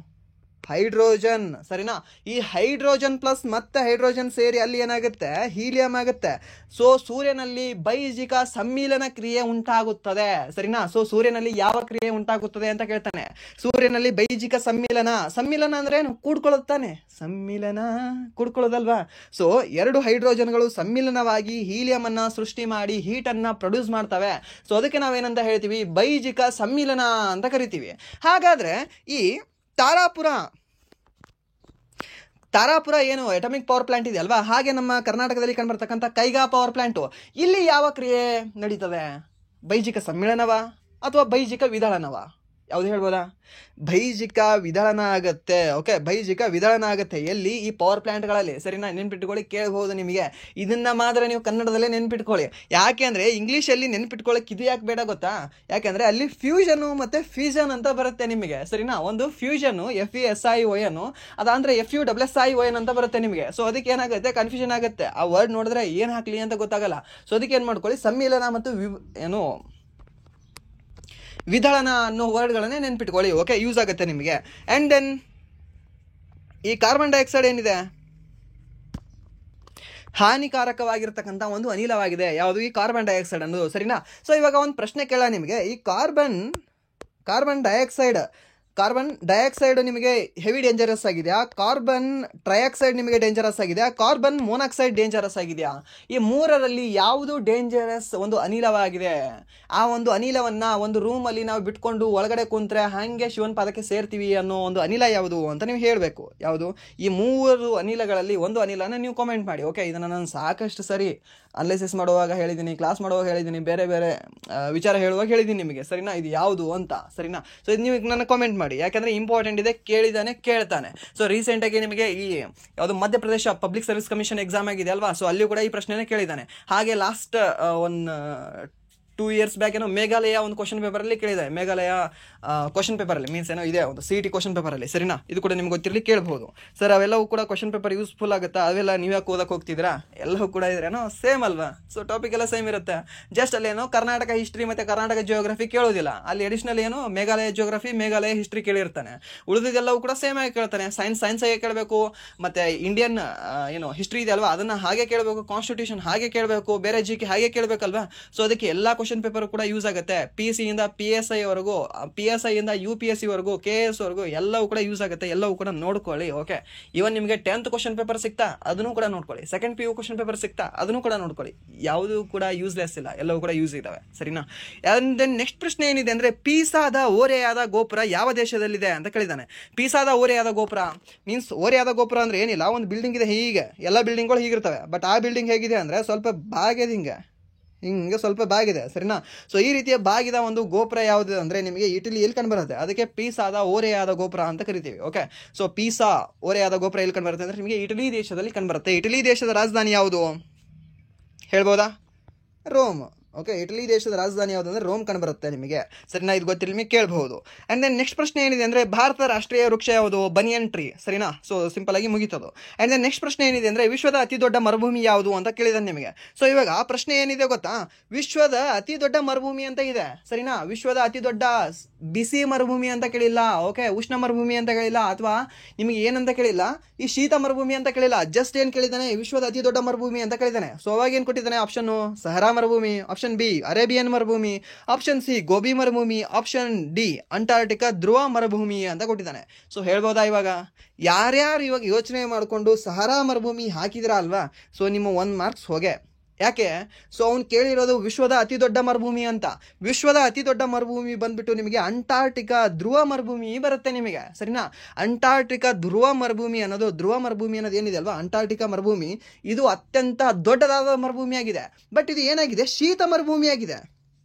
ಹೈಡ್ರೋಜನ್, ಸರಿನಾ? ಈ ಹೈಡ್ರೋಜನ್ ಪ್ಲಸ್ ಮತ್ತೆ ಹೈಡ್ರೋಜನ್ ಸೇರಿ ಅಲ್ಲಿ ಏನಾಗುತ್ತೆ? ಹೀಲಿಯಂ ಆಗುತ್ತೆ. ಸೊ ಸೂರ್ಯನಲ್ಲಿ ಬೈಜಿಕ ಸಮ್ಮಿಲನ ಕ್ರಿಯೆ ಉಂಟಾಗುತ್ತದೆ, ಸರಿನಾ? ಸೊ ಸೂರ್ಯನಲ್ಲಿ ಯಾವ ಕ್ರಿಯೆ ಉಂಟಾಗುತ್ತದೆ ಅಂತ ಕೇಳ್ತಾನೆ. ಸೂರ್ಯನಲ್ಲಿ ಬೈಜಿಕ ಸಮ್ಮಿಲನ ಅಂದ್ರೆ ಏನು? ಕೂಡ್ಕೊಳ್ಳುತ್ತಾನೆ, ಸಮ್ಮಿಲನ ಕೂಡ್ಕೊಳ್ಳೋದಲ್ವಾ? ಸೊ ಎರಡು ಹೈಡ್ರೋಜನ್ಗಳು ಸಮ್ಮಿಲನವಾಗಿ ಹೀಲಿಯಂ ಅನ್ನ ಸೃಷ್ಟಿ ಮಾಡಿ ಹೀಟ್ ಅನ್ನ ಪ್ರೊಡ್ಯೂಸ್ ಮಾಡ್ತವೆ. ಸೊ ಅದಕ್ಕೆ ನಾವೇನಂತ ಹೇಳ್ತೀವಿ? ಬೈಜಿಕ ಸಮ್ಮಿಲನ ಅಂತ ಕರಿತೀವಿ. ಹಾಗಾದ್ರೆ ಈ ತಾರಾಪುರ ಏನು ಅಟಾಮಿಕ್ ಪವರ್ ಪ್ಲಾಂಟ್ ಇದೆ ಅಲ್ವಾ, ಹಾಗೆ ನಮ್ಮ ಕರ್ನಾಟಕದಲ್ಲಿ ಕಂಡುಬರ್ತಕ್ಕಂಥ ಕೈಗಾ ಪವರ್ ಪ್ಲಾಂಟು, ಇಲ್ಲಿ ಯಾವ ಕ್ರಿಯೆ ನಡೀತದೆ? ಬೈಜಿಕ ಸಮ್ಮಿಳನವ ಅಥವಾ ಬೈಜಿಕ ವಿದಳನವ? ಯಾವುದು ಹೇಳ್ಬೋದಾ? ಬೈಜಿಕ ವಿದಳನ ಆಗತ್ತೆ. ಓಕೆ, ಬೈಜಿಕ ವಿದಳನ ಆಗತ್ತೆ. ಎಲ್ಲಿ? ಈ ಪವರ್ ಪ್ಲಾಂಟ್ಗಳಲ್ಲಿ, ಸರಿನಾ? ನೆನ್ಪಿಟ್ಕೊಳ್ಳಿ, ಕೇಳಬಹುದು ನಿಮಗೆ. ಇದನ್ನ ಮಾತ್ರ ನೀವು ಕನ್ನಡದಲ್ಲೇ ನೆನ್ಪಿಟ್ಕೊಳ್ಳಿ. ಯಾಕೆ ಅಂದರೆ ಇಂಗ್ಲೀಷಲ್ಲಿ ನೆನ್ಪಿಟ್ಕೊಳ್ಳೋಕೆ ಇದು ಯಾಕೆ ಬೇಡ ಗೊತ್ತಾ? ಯಾಕೆಂದರೆ ಅಲ್ಲಿ ಫ್ಯೂಷನು ಮತ್ತು ಫ್ಯೂಷನ್ ಅಂತ ಬರುತ್ತೆ ನಿಮಗೆ, ಸರಿನಾ? ಒಂದು ಫ್ಯೂಷನು FESION, ಅದಂದರೆ FUSSION ಅಂತ ಬರುತ್ತೆ ನಿಮಗೆ. ಸೊ ಅದಕ್ಕೆ ಏನಾಗುತ್ತೆ? ಕನ್ಫ್ಯೂಷನ್ ಆಗುತ್ತೆ. ಆ ವರ್ಡ್ ನೋಡಿದ್ರೆ ಏನು ಹಾಕಲಿ ಅಂತ ಗೊತ್ತಾಗಲ್ಲ. ಸೊ ಅದಕ್ಕೆ ಏನು ಮಾಡ್ಕೊಳ್ಳಿ? ಸಮ್ಮಿಲನ ಮತ್ತು ವಿದಳನ ಅನ್ನೋ ವರ್ಡ್ಗಳನ್ನೇ ನೆನ್ಪಿಟ್ಕೊಳ್ಳಿ. ಓಕೆ, ಯೂಸ್ ಆಗುತ್ತೆ ನಿಮಗೆ. ಆ್ಯಂಡ್ ದೆನ್ ಈ ಕಾರ್ಬನ್ ಡೈಆಕ್ಸೈಡ್ ಏನಿದೆ, ಹಾನಿಕಾರಕವಾಗಿರ್ತಕ್ಕಂಥ ಒಂದು ಅನಿಲವಾಗಿದೆ. ಯಾವುದು? ಈ ಕಾರ್ಬನ್ ಡೈಆಕ್ಸೈಡ್ ಅನ್ನೋದು, ಸರಿನಾ? ಸೊ ಇವಾಗ ಒಂದು ಪ್ರಶ್ನೆ ಕೇಳ ನಿಮಗೆ. ಈ ಕಾರ್ಬನ್ ಡೈಆಕ್ಸೈಡ್ ನಿಮಗೆ ಹೆವಿ ಡೇಂಜರಸ್ ಆಗಿದೆಯಾ? ಕಾರ್ಬನ್ ಟ್ರೈಆಕ್ಸೈಡ್ ನಿಮಗೆ ಡೇಂಜರಸ್ ಆಗಿದೆಯಾ? ಕಾರ್ಬನ್ ಮೊನಾಕ್ಸೈಡ್ ಡೇಂಜರಸ್ ಆಗಿದೆಯಾ? ಈ ಮೂರರಲ್ಲಿ ಯಾವುದು ಡೇಂಜರಸ್ ಒಂದು ಅನಿಲವಾಗಿದೆ? ಆ ಒಂದು ಅನಿಲವನ್ನು ಒಂದು ರೂಮಲ್ಲಿ ನಾವು ಬಿಟ್ಕೊಂಡು ಒಳಗಡೆ ಕುಂತ್ರೆ ಹಾಗೆ ಶಿವನ್ ಪಾದಕ್ಕೆ ಸೇರ್ತೀವಿ ಅನ್ನೋ ಒಂದು ಅನಿಲ ಯಾವುದು ಅಂತ ನೀವು ಹೇಳಬೇಕು. ಯಾವುದು? ಈ ಮೂರು ಅನಿಲಗಳಲ್ಲಿ ಒಂದು ಅನಿಲನ ನೀವು ಕಾಮೆಂಟ್ ಮಾಡಿ. ಓಕೆ, ಇದನ್ನು ನಾನು ಸಾಕಷ್ಟು ಸರಿ ಅನಲೈಸಿಸ್ ಮಾಡುವಾಗ ಹೇಳಿದ್ದೀನಿ, ಕ್ಲಾಸ್ ಮಾಡುವಾಗ ಹೇಳಿದ್ದೀನಿ, ಬೇರೆ ಬೇರೆ ವಿಚಾರ ಹೇಳುವಾಗ ಹೇಳಿದ್ದೀನಿ ನಿಮಗೆ, ಸರಿನಾ? ಇದು ಯಾವುದು ಅಂತ, ಸರಿನಾ? ಸೊ ಇದು ನೀವು ನನ್ನ ಕಾಮೆಂಟ್ ಮಾಡಿ, ಯಾಕಂದರೆ ಇಂಪಾರ್ಟೆಂಟ್ ಇದೆ, ಕೇಳ್ತಾನೆ. ಸೊ ರೀಸೆಂಟಾಗಿ ನಿಮಗೆ ಈ ಯಾವುದು Madhya Pradesh public service commission exam ಆಗಿದೆ ಅಲ್ವಾ? ಸೊ ಅಲ್ಲಿ ಕೂಡ ಈ ಪ್ರಶ್ನೆನೇ ಕೇಳಿದ್ದಾನೆ. ಹಾಗೆ ಲಾಸ್ಟ್ 2 years ಬ್ಯಾಕ್ ಏನೋ ಮೇಘಾಲಯ ಒಂದು ಕ್ವಶನ್ ಪೇಪರಲ್ಲಿ ಕೇಳಿದ್ದಾರೆ. ಮೇಘಾಲಯ ಕ್ವಶನ್ ಪೇಪರಲ್ಲಿ ಮೀನ್ಸ್ ಏನೋ ಇದೆ ಒಂದು CET ಕ್ವಶನ್ ಪೇಪರಲ್ಲಿ, ಸರಿನಾ? ಇದು ಕೂಡ ನಿಮ್ಗೆ ಗೊತ್ತಿರಲಿ, ಕೇಳ್ಬೋದು. ಸರ್ ಅವೆಲ್ಲವೂ ಕೂಡ ಕ್ವಶನ್ ಪೇಪರ್ ಯೂಸ್ಫುಲ್ ಆಗುತ್ತಾ? ಅವೆಲ್ಲ ನೀವ್ಯಾಕೆ ಓದಕ್ಕೆ ಹೋಗ್ತಿದ್ರಾ? ಎಲ್ಲವೂ ಕೂಡ ಇದ್ರೇನೋ ಸೇಮ್ ಅಲ್ವಾ? ಸೊ ಟಾಪಿಕ್ ಎಲ್ಲ ಸೇಮ್ ಇರುತ್ತೆ. ಜಸ್ಟ್ ಅಲ್ಲೇನೋ ಕರ್ನಾಟಕ ಹಿಸ್ಟ್ರಿ ಮತ್ತು ಕರ್ನಾಟಕ ಜಿಯೋಗ್ರಫಿ ಕೇಳೋದಿಲ್ಲ. ಅಲ್ಲಿ ಅಡಿಷನಲ್ ಏನೋ ಮೇಘಾಲಯ ಜಿಯೋಗ್ರಫಿ, ಮೇಘಾಲಯ ಹಿಸ್ಟ್ರಿ ಕೇಳಿರ್ತಾನೆ. ಉಳಿದಿದ್ದೆಲ್ಲವೂ ಕೂಡ ಸೇಮ್ ಆಗಿ ಕೇಳ್ತಾನೆ. ಸೈನ್ಸ್ ಹಾಗೆ ಕೇಳಬೇಕು, ಮತ್ತು ಇಂಡಿಯನ್ ಹಿಸ್ಟ್ರಿ ಇದೆ ಅಲ್ವಾ, ಅದನ್ನು ಹಾಗೆ ಕೇಳಬೇಕು, ಕಾನ್ಸ್ಟಿಟ್ಯೂಷನ್ ಹಾಗೆ ಕೇಳಬೇಕು, ಬೇರೆ GK ಹಾಗೆ ಕೇಳಬೇಕಲ್ವಾ? ಸೊ ಅದಕ್ಕೆ ಎಲ್ಲ ಕ್ವಶನ್ ಪೇಪರ್ ಕೂಡ ಯೂಸ್ ಆಗುತ್ತೆ. PC ಇಂದ PSI ವರೆಗೂ, PSI ಇಂದ UPSC ವರೆಗೂ, KS ವರೆಗೂ ಎಲ್ಲವೂ ಕೂಡ ಯೂಸ್ ಆಗುತ್ತೆ. ಎಲ್ಲವೂ ಕೂಡ ನೋಡ್ಕೊಳ್ಳಿ. ಓಕೆ, ಇವನ್ ನಿಮಗೆ 10th ಕ್ವಶನ್ ಪೇಪರ್ ಸಿಗ್ತಾ ಅದನ್ನು ಕೂಡ ನೋಡ್ಕೊಳ್ಳಿ. ಸೆಕೆಂಡ್ PU ಕ್ವಶನ್ ಪೇಪರ್ ಸಿಗ್ತಾ ಅದನ್ನು ಕೂಡ ನೋಡ್ಕೊಳ್ಳಿ. ಯಾವುದು ಕೂಡ ಯೂಸ್ಲೆಸ್ ಇಲ್ಲ, ಎಲ್ಲವೂ ಕೂಡ ಯೂಸ್ ಇದಾವೆ. ಸರಿನಾ? ದೆನ್ ನೆಕ್ಸ್ಟ್ ಪ್ರಶ್ನೆ ಏನಿದೆ ಅಂದ್ರೆ, ಪೀಸಾದ ಓರೆಯಾದ ಗೋಪುರ ಯಾವ ದೇಶದಲ್ಲಿದೆ ಅಂತ ಕೇಳಿದಾನೆ. ಪೀಸಾದ ಓರೆಯಾದ ಗೋಪುರ ಮೀನ್ಸ್, ಓರೆಯಾದ ಗೋಪುರ ಅಂದ್ರೆ ಏನಿಲ್ಲ, ಒಂದು ಬಿಲ್ಡಿಂಗ್ ಇದೆ, ಹೀಗೆ ಎಲ್ಲ ಬಿಲ್ಡಿಂಗ್ಗಳು ಹೀಗಿರ್ತವೆ. ಬಟ್ ಆ ಬಿಲ್ಡಿಂಗ್ ಹೇಗಿದೆ ಅಂದ್ರೆ ಸ್ವಲ್ಪ ಬಾಗಿದೆ, ಹಿಂಗೆ ಸ್ವಲ್ಪ ಬಾಗಿದೆ. ಸರಿನಾ? ಸೊ ಈ ರೀತಿಯ ಬಾಗಿದ ಒಂದು ಗೋಪುರ ಯಾವುದು ಅಂದ್ರೆ ನಿಮಗೆ ಇಟಲಿಯಲ್ಲಿ ಕಂಡು ಬರುತ್ತೆ. ಅದಕ್ಕೆ ಪೀಸಾದ ಓರೆಯಾದ ಗೋಪುರ ಅಂತ ಕರಿತೀವಿ. ಓಕೆ, ಸೊ ಪೀಸಾ ಓರೆಯಾದ ಗೋಪುರ ಎಲ್ಲಿ ಕಂಡು ಬರುತ್ತೆ ಅಂದ್ರೆ ನಿಮಗೆ ಇಟಲಿ ದೇಶದಲ್ಲಿ ಕಂಡು ಬರುತ್ತೆ. ಇಟಲಿ ದೇಶದ ರಾಜಧಾನಿ ಯಾವುದು ಹೇಳ್ಬೋದಾ? ರೋಮ್. ಓಕೆ, ಇಟಲಿ ದೇಶದ ರಾಜಧಾನಿ ಯಾವುದು ಅಂದ್ರೆ ರೋಮ್ ಕಂಡು ಬರುತ್ತೆ ನಿಮಗೆ. ಸರಿನಾ? ಇದು ಗೊತ್ತಿಲ್ಲ ನಿಮಗೆ ಕೇಳಬಹುದು. ಅಂಡ್ ದೆನ್ ನೆಕ್ಸ್ಟ್ ಪ್ರಶ್ನೆ ಏನಿದೆ ಅಂದ್ರೆ, ಭಾರತದ ರಾಷ್ಟ್ರೀಯ ವೃಕ್ಷ ಯಾವುದು? ಬನಿಯನ್ ಟ್ರೀ. ಸರಿನಾ? ಸೊ ಸಿಂಪಲ್ ಆಗಿ ಮುಗಿತದು. ಅಂಡ್ ದೆನ್ ನೆಕ್ಸ್ಟ್ ಪ್ರಶ್ನೆ ಏನಿದೆ ಅಂದ್ರೆ, ವಿಶ್ವದ ಅತಿ ದೊಡ್ಡ ಮರುಭೂಮಿ ಯಾವುದು ಅಂತ ಕೇಳಿದಾನೆ ನಿಮಗೆ. ಸೊ ಇವಾಗ ಆ ಪ್ರಶ್ನೆ ಏನಿದೆ ಗೊತ್ತಾ? ವಿಶ್ವದ ಅತಿ ದೊಡ್ಡ ಮರುಭೂಮಿ ಅಂತ ಇದೆ. ಸರಿನಾ? ವಿಶ್ವದ ಅತಿ ದೊಡ್ಡ ಬಿಸಿ ಮರುಭೂಮಿ ಅಂತ ಕೇಳಿಲ್ಲ. ಓಕೆ, ಉಷ್ಣ ಮರುಭೂಮಿ ಅಂತ ಕೇಳಿಲ್ಲ, ಅಥವಾ ನಿಮಗೆ ಏನಂತ ಕೇಳಿಲ್ಲ, ಈ ಶೀತ ಮರುಭೂಮಿ ಅಂತ ಕೇಳಿಲ್ಲ. ಜಸ್ಟ್ ಏನ್ ಕೇಳಿದಾನೆ? ವಿಶ್ವದ ಅತಿ ದೊಡ್ಡ ಮರುಭೂಮಿ ಅಂತ ಕೇಳಿದಾನೆ. ಸೊ ಅವಾಗ ಏನ್ ಕೊಟ್ಟಿದ್ದಾನೆ? ಆಪ್ಷನ್ ಸಹರಾ ಮರುಭೂಮಿ, ಆಪ್ಷನ್ ಬಿ ಅರೇಬಿಯನ್ ಮರುಭೂಮಿ, ಆಪ್ಷನ್ ಸಿ ಗೋಬಿ ಮರುಭೂಮಿ, ಆಪ್ಷನ್ ಡಿ ಅಂಟಾರ್ಟಿಕಾ ಧ್ರುವ ಮರುಭೂಮಿ ಅಂತ ಕೊಟ್ಟಿದ್ದಾನೆ. ಸೊ ಹೇಳ್ಬೋದಾ? ಇವಾಗ ಯಾರ್ಯಾರು ಇವಾಗ ಯೋಚನೆ ಮಾಡಿಕೊಂಡು ಸಹರಾ ಮರುಭೂಮಿ ಹಾಕಿದ್ರ ಅಲ್ವಾ, ಸೊ ನಿಮ್ಮ 1 ಮಾರ್ಕ್ಸ್ ಹೋಗೆ. ಯಾಕೆ? ಸೊ ಅವ್ನು ಕೇಳಿರೋದು ವಿಶ್ವದ ಅತಿ ದೊಡ್ಡ ಮರುಭೂಮಿ ಅಂತ. ವಿಶ್ವದ ಅತಿ ದೊಡ್ಡ ಮರುಭೂಮಿ ಬಂದ್ಬಿಟ್ಟು ನಿಮಗೆ ಅಂಟಾರ್ಟಿಕಾ ಧ್ರುವ ಮರುಭೂಮಿ ಬರುತ್ತೆ ನಿಮಗೆ. ಸರಿನಾ? ಅಂಟಾರ್ಟಿಕಾ ಧ್ರುವ ಮರುಭೂಮಿ ಅನ್ನೋದು ಏನಿದೆ ಅಲ್ವಾ, ಅಂಟಾರ್ಟಿಕಾ ಮರುಭೂಮಿ, ಇದು ಅತ್ಯಂತ ದೊಡ್ಡದಾದ ಮರುಭೂಮಿ ಆಗಿದೆ. ಬಟ್ ಇದು ಏನಾಗಿದೆ? ಶೀತ ಮರುಭೂಮಿ ಆಗಿದೆ.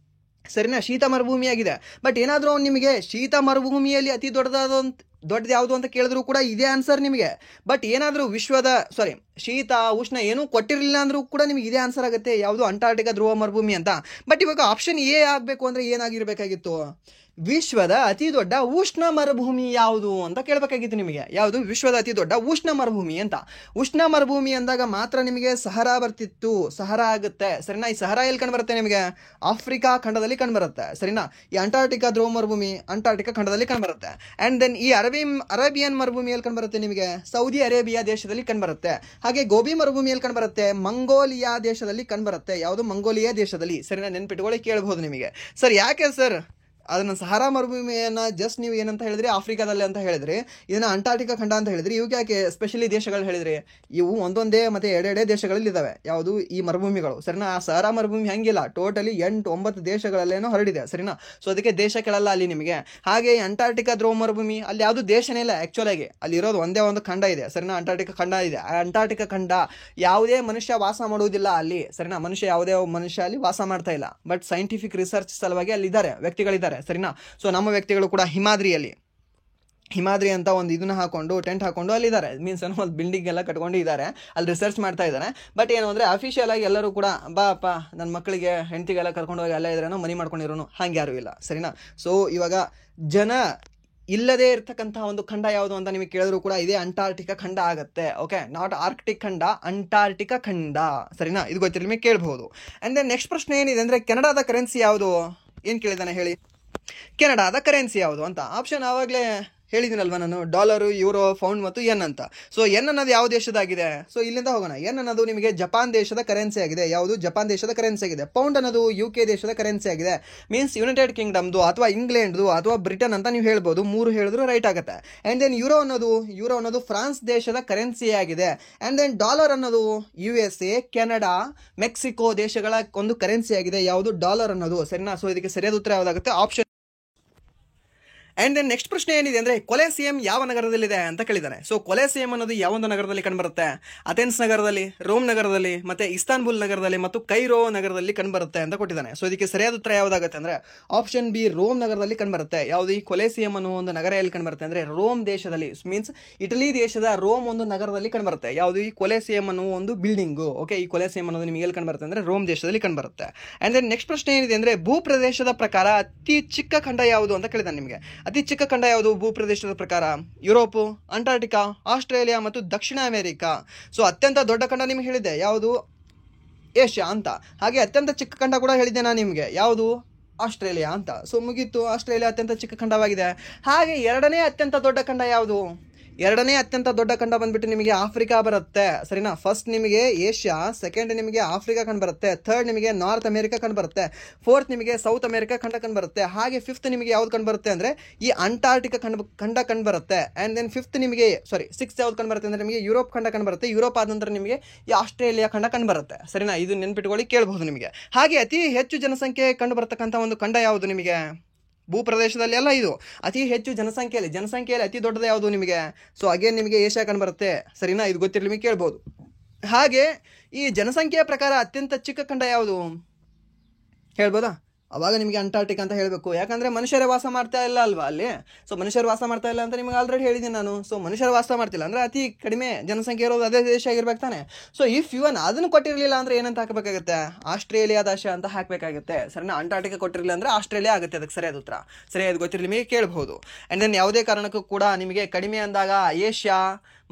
ಸರಿನಾ? ಶೀತ ಮರುಭೂಮಿ ಆಗಿದೆ. ಬಟ್ ಏನಾದರೂ ಅವ್ನು ನಿಮಗೆ ಶೀತ ಮರುಭೂಮಿಯಲ್ಲಿ ಅತಿ ದೊಡ್ಡದು ಯಾವುದು ಅಂತ ಕೇಳಿದ್ರು ಕೂಡ ಇದೇ ಆನ್ಸರ್ ನಿಮಗೆ. ಬಟ್ ಏನಾದರೂ ಶೀತ ಉಷ್ಣ ಏನೂ ಕೊಟ್ಟಿರಲಿಲ್ಲ ಅಂದ್ರೂ ಕೂಡ ನಿಮಗೆ ಇದೇ ಆನ್ಸರ್ ಆಗುತ್ತೆ, ಯಾವುದು? ಅಂಟಾರ್ಟಿಕಾ ಧ್ರುವ ಮರುಭೂಮಿ ಅಂತ. ಬಟ್ ಇವಾಗ ಆಪ್ಷನ್ ಎ ಆಗಬೇಕು ಅಂದ್ರೆ ಏನಾಗಿರ್ಬೇಕಾಗಿತ್ತು? ವಿಶ್ವದ ಅತಿ ದೊಡ್ಡ ಉಷ್ಣ ಮರುಭೂಮಿ ಯಾವುದು ಅಂತ ಕೇಳಬೇಕಾಗಿತ್ತು ನಿಮಗೆ. ಯಾವುದು? ವಿಶ್ವದ ಅತಿ ದೊಡ್ಡ ಉಷ್ಣ ಮರುಭೂಮಿ ಅಂತ. ಉಷ್ಣ ಮರುಭೂಮಿ ಅಂದಾಗ ಮಾತ್ರ ನಿಮಗೆ ಸಹರಾ ಬರ್ತಿತ್ತು. ಸಹರಾ ಆಗುತ್ತೆ. ಸರಿನಾ? ಈ ಸಹರಾ ಎಲ್ಲಿ ಕಂಡು ಬರುತ್ತೆ ನಿಮಗೆ? ಆಫ್ರಿಕಾ ಖಂಡದಲ್ಲಿ ಕಂಡು ಬರುತ್ತೆ. ಸರಿನಾ? ಈ ಅಂಟಾರ್ಟಿಕಾ ಧ್ರುವ ಮರುಭೂಮಿ ಅಂಟಾರ್ಟಿಕಾ ಖಂಡದಲ್ಲಿ ಕಂಡು ಬರುತ್ತೆ. ಅಂಡ್ ದೆನ್ ಈ ಅರೇಬಿಯನ್ ಮರುಭೂಮಿ ಎಲ್ಲಿ ಕಂಡು ಬರುತ್ತೆ ನಿಮಗೆ? ಸೌದಿ ಅರೇಬಿಯಾ ದೇಶದಲ್ಲಿ ಕಂಡು ಬರುತ್ತೆ. ಹಾಗೆ ಗೋಬಿ ಮರುಭೂಮಿ ಎಲ್ಲಿ ಕಂಡು ಬರುತ್ತೆ? ಮಂಗೋಲಿಯಾ ದೇಶದಲ್ಲಿ ಕಂಡು ಬರುತ್ತೆ. ಯಾವುದು? ಮಂಗೋಲಿಯಾ ದೇಶದಲ್ಲಿ. ಸರಿನಾ? ನೆನ್ಪಿಟ್ಕೊಳ್ಳಿ, ಕೇಳಬಹುದು ನಿಮಗೆ. ಸರ್ ಯಾಕೆ ಸರ್ ಅದನ್ನ ಸಹರಾ ಮರುಭೂಮಿಯನ್ನ ಜಸ್ಟ್ ನೀವು ಏನಂತ ಹೇಳಿದ್ರಿ? ಆಫ್ರಿಕಾದಲ್ಲಿ ಅಂತ ಹೇಳಿದ್ರಿ, ಇದನ್ನ ಅಂಟಾರ್ಟಿಕಾ ಖಂಡ ಅಂತ ಹೇಳಿದ್ರಿ. ಇವಾಗ ಯಾಕೆ ಸ್ಪೆಷಲಿ ದೇಶಗಳು ಹೇಳಿದ್ರಿ? ಇವು ಒಂದೊಂದೇ ಮತ್ತೆ ಎರಡೆರಡೇ ದೇಶಗಳಲ್ಲಿ ಇದಾವೆ. ಯಾವುದು? ಈ ಮರುಭೂಮಿಗಳು. ಸರಿನಾ? ಆ ಸಹರಾ ಮರುಭೂಮಿ ಹಂಗಿಲ್ಲ, ಟೋಟಲಿ 8-9 ದೇಶಗಳಲ್ಲೇನೋ ಹರಡಿದೆ. ಸರಿನಾ? ಸೊ ಅದಕ್ಕೆ ದೇಶ ಕೇಳಲ್ಲ ಅಲ್ಲಿ ನಿಮಗೆ. ಹಾಗೆ ಅಂಟಾರ್ಟಿಕಾ ಧ್ರುವ ಮರುಭೂಮಿ, ಅಲ್ಲಿ ಯಾವುದು ದೇಶನೇ ಇಲ್ಲ ಆಕ್ಚುಲ್ ಆಗಿ. ಅಲ್ಲಿ ಇರೋದು ಒಂದೇ ಒಂದು ಖಂಡ ಇದೆ. ಸರಿನಾ? ಅಂಟಾರ್ಟಿಕಾ ಖಂಡ ಇದೆ. ಆ ಅಂಟಾರ್ಟಿಕಾ ಖಂಡ ಯಾವುದೇ ಮನುಷ್ಯ ವಾಸ ಮಾಡುವುದಿಲ್ಲ ಅಲ್ಲಿ. ಸರಿನಾ? ಯಾವುದೇ ಮನುಷ್ಯ ಅಲ್ಲಿ ವಾಸ ಮಾಡ್ತಾ ಇಲ್ಲ. ಬಟ್ ಸೈಂಟಿಫಿಕ್ ರಿಸರ್ಚ್ ಸಲುವಾಗಿ ಅಲ್ಲಿ ಇದ್ದಾರೆ, ವ್ಯಕ್ತಿಗಳಿದ್ದಾರೆ. ಸರಿನಾ? ಸೊ ನಮ್ಮ ವ್ಯಕ್ತಿಗಳು ಕೂಡ ಹಿಮಾದ್ರಿ ಅಂತ ಒಂದು ಇದನ್ನ ಹಾಕೊಂಡು ಟೆಂಟ್ ಹಾಕೊಂಡು ಅಲ್ಲಿದ್ದಾರೆ. ಮೀನ್ಸ್ ಏನೋ ಒಂದು ಬಿಲ್ಡಿಂಗ್ ಎಲ್ಲ ಕಟ್ಕೊಂಡು ಇದ್ದಾರೆ, ಅಲ್ಲಿ ರಿಸರ್ಚ್ ಮಾಡ್ತಾ ಇದ್ದಾರೆ. ಬಟ್ ಏನು ಅಂದರೆ ಅಫಿಷಿಯಲ್ ಆಗಿ ಎಲ್ಲರೂ ಕೂಡ ಬಾಪ್ಪ ನನ್ನ ಮಕ್ಕಳಿಗೆ ಹೆಂಡತಿಗೆಲ್ಲ ಕರ್ಕೊಂಡು ಹೋಗಿ ಅಲ್ಲೇ ಇದ್ರೇನೋ ಮನಿ ಮಾಡ್ಕೊಂಡಿರೋನು ಹಂಗೆ ಯಾರು ಇಲ್ಲ. ಸರಿನಾ? ಸೊ ಇವಾಗ ಜನ ಇಲ್ಲದೇ ಇರ್ತಕ್ಕಂತಹ ಒಂದು ಖಂಡ ಯಾವುದು ಅಂತ ನಿಮಗೆ ಕೇಳಿದ್ರು ಕೂಡ ಇದೇ ಅಂಟಾರ್ಟಿಕಾ ಖಂಡ ಆಗುತ್ತೆ. ಓಕೆ, ನಾಟ್ ಆರ್ಕ್ಟಿಕ್ ಖಂಡ, ಅಂಟಾರ್ಟಿಕಾ ಖಂಡ. ಸರಿನಾ? ಇದು ಗೊತ್ತಿಲ್ಲ ನಿಮಗೆ ಕೇಳಬಹುದು. ಅಂಡ್ ದೆನ್ ನೆಕ್ಸ್ಟ್ ಪ್ರಶ್ನೆ ಏನಿದೆ ಅಂದರೆ, ಕೆನಡಾದ ಕರೆನ್ಸಿ ಯಾವುದು? ಏನು ಕೇಳಿದಾನೆ ಹೇಳಿ? ಕೆನಡಾದ ಕರೆನ್ಸಿ ಯಾವುದು ಅಂತ. ಆಪ್ಷನ್ ಆವಾಗಲೇ ಹೇಳಿದ್ದೀನಲ್ವ ನಾನು, ಡಾಲರು, ಯೂರೋ, ಫೌಂಡ್ ಮತ್ತು ಎನ್ ಅಂತ. ಸೊ ಎನ್ ಅನ್ನೋದು ಯಾವ ದೇಶದಾಗಿದೆ? ಸೊ ಇಲ್ಲಿಂದ ಹೋಗೋಣ. ಎನ್ ಅನ್ನೋದು ನಿಮಗೆ ಜಪಾನ್ ದೇಶದ ಕರೆನ್ಸಿ ಆಗಿದೆ. ಯಾವುದು? ಜಪಾನ್ ದೇಶದ ಕರೆನ್ಸಿ ಆಗಿದೆ. ಪೌಂಡ್ ಅನ್ನೋದು UK ದೇಶದ ಕರೆನ್ಸಿ ಆಗಿದೆ. ಮೀನ್ಸ್ ಯುನೈಟೆಡ್ ಕಿಂಗ್ಡಮ್ದು ಅಥವಾ ಇಂಗ್ಲೆಂಡ್ದು ಅಥವಾ ಬ್ರಿಟನ್ ಅಂತ ನೀವು ಹೇಳ್ಬೋದು. 3 ಹೇಳಿದ್ರು ರೈಟ್ ಆಗುತ್ತೆ. ಆ್ಯಂಡ್ ದೆನ್ ಯೂರೋ ಅನ್ನೋದು ಫ್ರಾನ್ಸ್ ದೇಶದ ಕರೆನ್ಸಿ ಆಗಿದೆ. ಆ್ಯಂಡ್ ದೆನ್ ಡಾಲರ್ ಅನ್ನೋದು USA, ಕೆನಡಾ, ಮೆಕ್ಸಿಕೋ ದೇಶಗಳ ಒಂದು ಕರೆನ್ಸಿ ಆಗಿದೆ. ಯಾವುದು? ಡಾಲರ್ ಅನ್ನೋದು. ಸರಿನಾ? ಸೊ ಇದಕ್ಕೆ ಸರಿಯಾದ ಉತ್ತರ ಯಾವುದಾಗುತ್ತೆ? ಆಪ್ಷನ್. ಆ್ಯಂಡ್ ದೆನ್ ನೆಕ್ಸ್ಟ್ ಪ್ರಶ್ನೆ ಏನಿದೆ ಅಂದರೆ, ಕೊಲೆಸಿಯಂ ಯಾವ ನಗರದಲ್ಲಿದೆ ಅಂತ ಕೇಳಿದ್ದಾನೆ. ಸೊ ಕೊಲೆಸಿಯಂ ಅನ್ನೋದು ಯಾವೊಂದು ನಗರದಲ್ಲಿ ಕಂಡುಬರುತ್ತೆ? ಅಥೆನ್ಸ್ ನಗರದಲ್ಲಿ, ರೋಮ್ ನಗರದಲ್ಲಿ, ಮತ್ತೆ ಇಸ್ತಾನ್ಬುಲ್ ನಗರದಲ್ಲಿ ಮತ್ತು ಕೈರೋ ನಗರದಲ್ಲಿ ಕಂಡುಬರುತ್ತೆ ಅಂತ ಕೊಟ್ಟಿದ್ದಾನೆ. ಸೊ ಇದಕ್ಕೆ ಸರಿಯಾದ ಉತ್ತರ ಯಾವುದಾಗುತ್ತೆ ಅಂದರೆ ಆಪ್ಷನ್ ಬಿ, ರೋಮ್ ನಗರದಲ್ಲಿ ಕಂಡುಬರುತ್ತೆ. ಯಾವುದು? ಈ ಕೊಲೆಸಿಯಂ ಅನ್ನೋ ಒಂದು ನಗರ ಎಲ್ಲಿ ಕಂಡುಬರುತ್ತೆ ಅಂದರೆ ರೋಮ್ ದೇಶದಲ್ಲಿ, ಮೀನ್ಸ್ ಇಟಲಿ ದೇಶದ ರೋಮ್ ಒಂದು ನಗರದಲ್ಲಿ ಕಂಡುಬರುತ್ತೆ. ಯಾವುದು? ಈ ಕೊಲೆಸಿಯಂ ಅನ್ನೋ ಒಂದು ಬಿಲ್ಡಿಂಗು. ಓಕೆ, ಈ ಕೊಲೆಸಿಯಂ ಅನ್ನೋದು ನಿಮಗೆ ಎಲ್ಲಿ ಕಂಡುಬರುತ್ತೆ ಅಂದರೆ ರೋಮ್ ದೇಶದಲ್ಲಿ ಕಂಡುಬರುತ್ತೆ. ಆ್ಯಂಡ್ ದೆನ್ ನೆಕ್ಸ್ಟ್ ಪ್ರಶ್ನೆ ಏನಿದೆ ಅಂದರೆ, ಭೂಪ್ರದೇಶದ ಪ್ರಕಾರ ಅತಿ ಚಿಕ್ಕ ಖಂಡ ಯಾವುದು ಅಂತ ಕೇಳಿದ್ದಾನೆ ನಿಮಗೆ. ಅತಿ ಚಿಕ್ಕ ಖಂಡ ಯಾವುದು ಭೂಪ್ರದೇಶದ ಪ್ರಕಾರ? ಯುರೋಪು, ಅಂಟಾರ್ಟಿಕಾ, ಆಸ್ಟ್ರೇಲಿಯಾ ಮತ್ತು ದಕ್ಷಿಣ ಅಮೆರಿಕಾ. ಸೊ ಅತ್ಯಂತ ದೊಡ್ಡ ಖಂಡ ನಿಮ್ಗೆ ಹೇಳಿದೆ ಯಾವುದು? ಏಷ್ಯಾ ಅಂತ. ಹಾಗೆ ಅತ್ಯಂತ ಚಿಕ್ಕ ಖಂಡ ಕೂಡ ಹೇಳಿದ್ದೆ ನಾನು ನಿಮಗೆ, ಯಾವುದು? ಆಸ್ಟ್ರೇಲಿಯಾ ಅಂತ. ಸೊ ಮುಗೀತು, ಆಸ್ಟ್ರೇಲಿಯಾ ಅತ್ಯಂತ ಚಿಕ್ಕ ಖಂಡವಾಗಿದೆ. ಹಾಗೆ ಎರಡನೇ ಅತ್ಯಂತ ದೊಡ್ಡ ಖಂಡ ಯಾವುದು? ಎರಡನೇ ಅತ್ಯಂತ ದೊಡ್ಡ ಖಂಡ ಬಂದ್ಬಿಟ್ಟು ನಿಮಗೆ ಆಫ್ರಿಕಾ ಬರುತ್ತೆ, ಸರಿನಾ. ಫಸ್ಟ್ ನಿಮಗೆ ಏಷ್ಯಾ, ಸೆಕೆಂಡ್ ನಿಮಗೆ ಆಫ್ರಿಕಾ ಕಂಡು ಬರುತ್ತೆ, ಥರ್ಡ್ ನಿಮಗೆ ನಾರ್ತ್ ಅಮೆರಿಕಾ ಕಂಡು ಬರುತ್ತೆ, ಫೋರ್ತ್ ನಿಮಗೆ ಸೌತ್ ಅಮೆರಿಕಾ ಖಂಡ ಕಂಡು ಬರುತ್ತೆ, ಹಾಗೆ ಫಿಫ್ತ್ ನಿಮಗೆ ಯಾವ್ದು ಕಂಡು ಬರುತ್ತೆ ಅಂದರೆ ಈ ಅಂಟಾರ್ಟಿಕಾ ಖಂಡ ಕಂಡು ಬರುತ್ತೆ. ಆ್ಯಂಡ್ ದೆನ್ ಸಿಕ್ಸ್ತ್ ಯಾವ್ದು ಕಂಡು ಬರುತ್ತೆ ಅಂದರೆ ನಿಮಗೆ ಯುರೋಪ್ ಖಂಡ ಕಂಡು ಬರುತ್ತೆ. ಯುರೋಪ್ ಆದ ನಂತರ ನಿಮಗೆ ಈ ಆಸ್ಟ್ರೇಲಿಯಾ ಖಂಡ ಕಂಡು ಬರುತ್ತೆ, ಸರಿನಾ. ಇದು ನೆನ್ಪಿಟ್ಕೊಳ್ಳಿ, ಕೇಳಬಹುದು ನಿಮಗೆ. ಹಾಗೆ ಅತಿ ಹೆಚ್ಚು ಜನಸಂಖ್ಯೆ ಕಂಡು ಬರ್ತಕ್ಕಂಥ ಒಂದು ಖಂಡ ಯಾವುದು ನಿಮಗೆ ಭೂಪ್ರದೇಶದಲ್ಲಿ ಅಲ್ಲ, ಇದು ಅತಿ ಹೆಚ್ಚು ಜನಸಂಖ್ಯೆಯಲ್ಲಿ ಅತಿ ದೊಡ್ಡದು ಯಾವುದು ನಿಮಗೆ? ಸೊ ಅಗೇನ್ ನಿಮಗೆ ಏಷ್ಯಾ ಕಂಡು ಬರುತ್ತೆ, ಸರಿನಾ. ಇದು ಗೊತ್ತಿರಲಿ ನಿಮಗೆ ಕೇಳ್ಬೋದು. ಹಾಗೆ ಈ ಜನಸಂಖ್ಯೆಯ ಪ್ರಕಾರ ಅತ್ಯಂತ ಚಿಕ್ಕ ಖಂಡ ಯಾವುದು ಹೇಳ್ಬೋದಾ? ಅವಾಗ ನಿಮಗೆ ಅಂಟಾರ್ಟಿಕಾ ಅಂತ ಹೇಳಬೇಕು, ಯಾಕಂದರೆ ಮನುಷ್ಯರೇ ವಾಸ ಮಾಡ್ತಾ ಇಲ್ಲ ಅಲ್ವಾ ಅಲ್ಲಿ. ಸೊ ಮನುಷ್ಯರು ವಾಸ ಮಾಡ್ತಾ ಇಲ್ಲ ಅಂತ ನಿಮಗೆ ಆಲ್ರೆಡಿ ಹೇಳಿದ್ದೀನಿ ನಾನು. ಸೊ ಮನುಷ್ಯರು ವಾಸ ಮಾಡ್ತಿಲ್ಲ ಅಂದರೆ ಅತಿ ಕಡಿಮೆ ಜನಸಂಖ್ಯೆ ಇರೋದು ಅದೇ ದೇಶ ಆಗಿರ್ಬೇಕು ತಾನೆ. ಸೊ ಇಫ್ ಇವನ್ ಅದನ್ನು ಕೊಟ್ಟಿರಲಿಲ್ಲ ಅಂದರೆ ಏನಂತ ಹಾಕಬೇಕಾಗುತ್ತೆ? ಆಸ್ಟ್ರೇಲಿಯಾ ದೇಶ ಅಂತ ಹಾಕಬೇಕಾಗುತ್ತೆ, ಸರಿನಾ. ಅಂಟಾರ್ಟಿಕಾ ಕೊಟ್ಟಿರಲಿಲ್ಲ ಅಂದರೆ ಆಸ್ಟ್ರೇಲಿಯಾ ಆಗುತ್ತೆ ಅದಕ್ಕೆ ಸರಿಯಾದ ಉತ್ತರ. ಸರಿಯಾದ ಗೊತ್ತಿರಲಿ ನಿಮಗೆ ಕೇಳಬಹುದು. ಆ್ಯಂಡ್ ದೆನ್ ಯಾವುದೇ ಕಾರಣಕ್ಕೂ ಕೂಡ ನಿಮಗೆ ಕಡಿಮೆ ಅಂದಾಗ ಏಷ್ಯಾ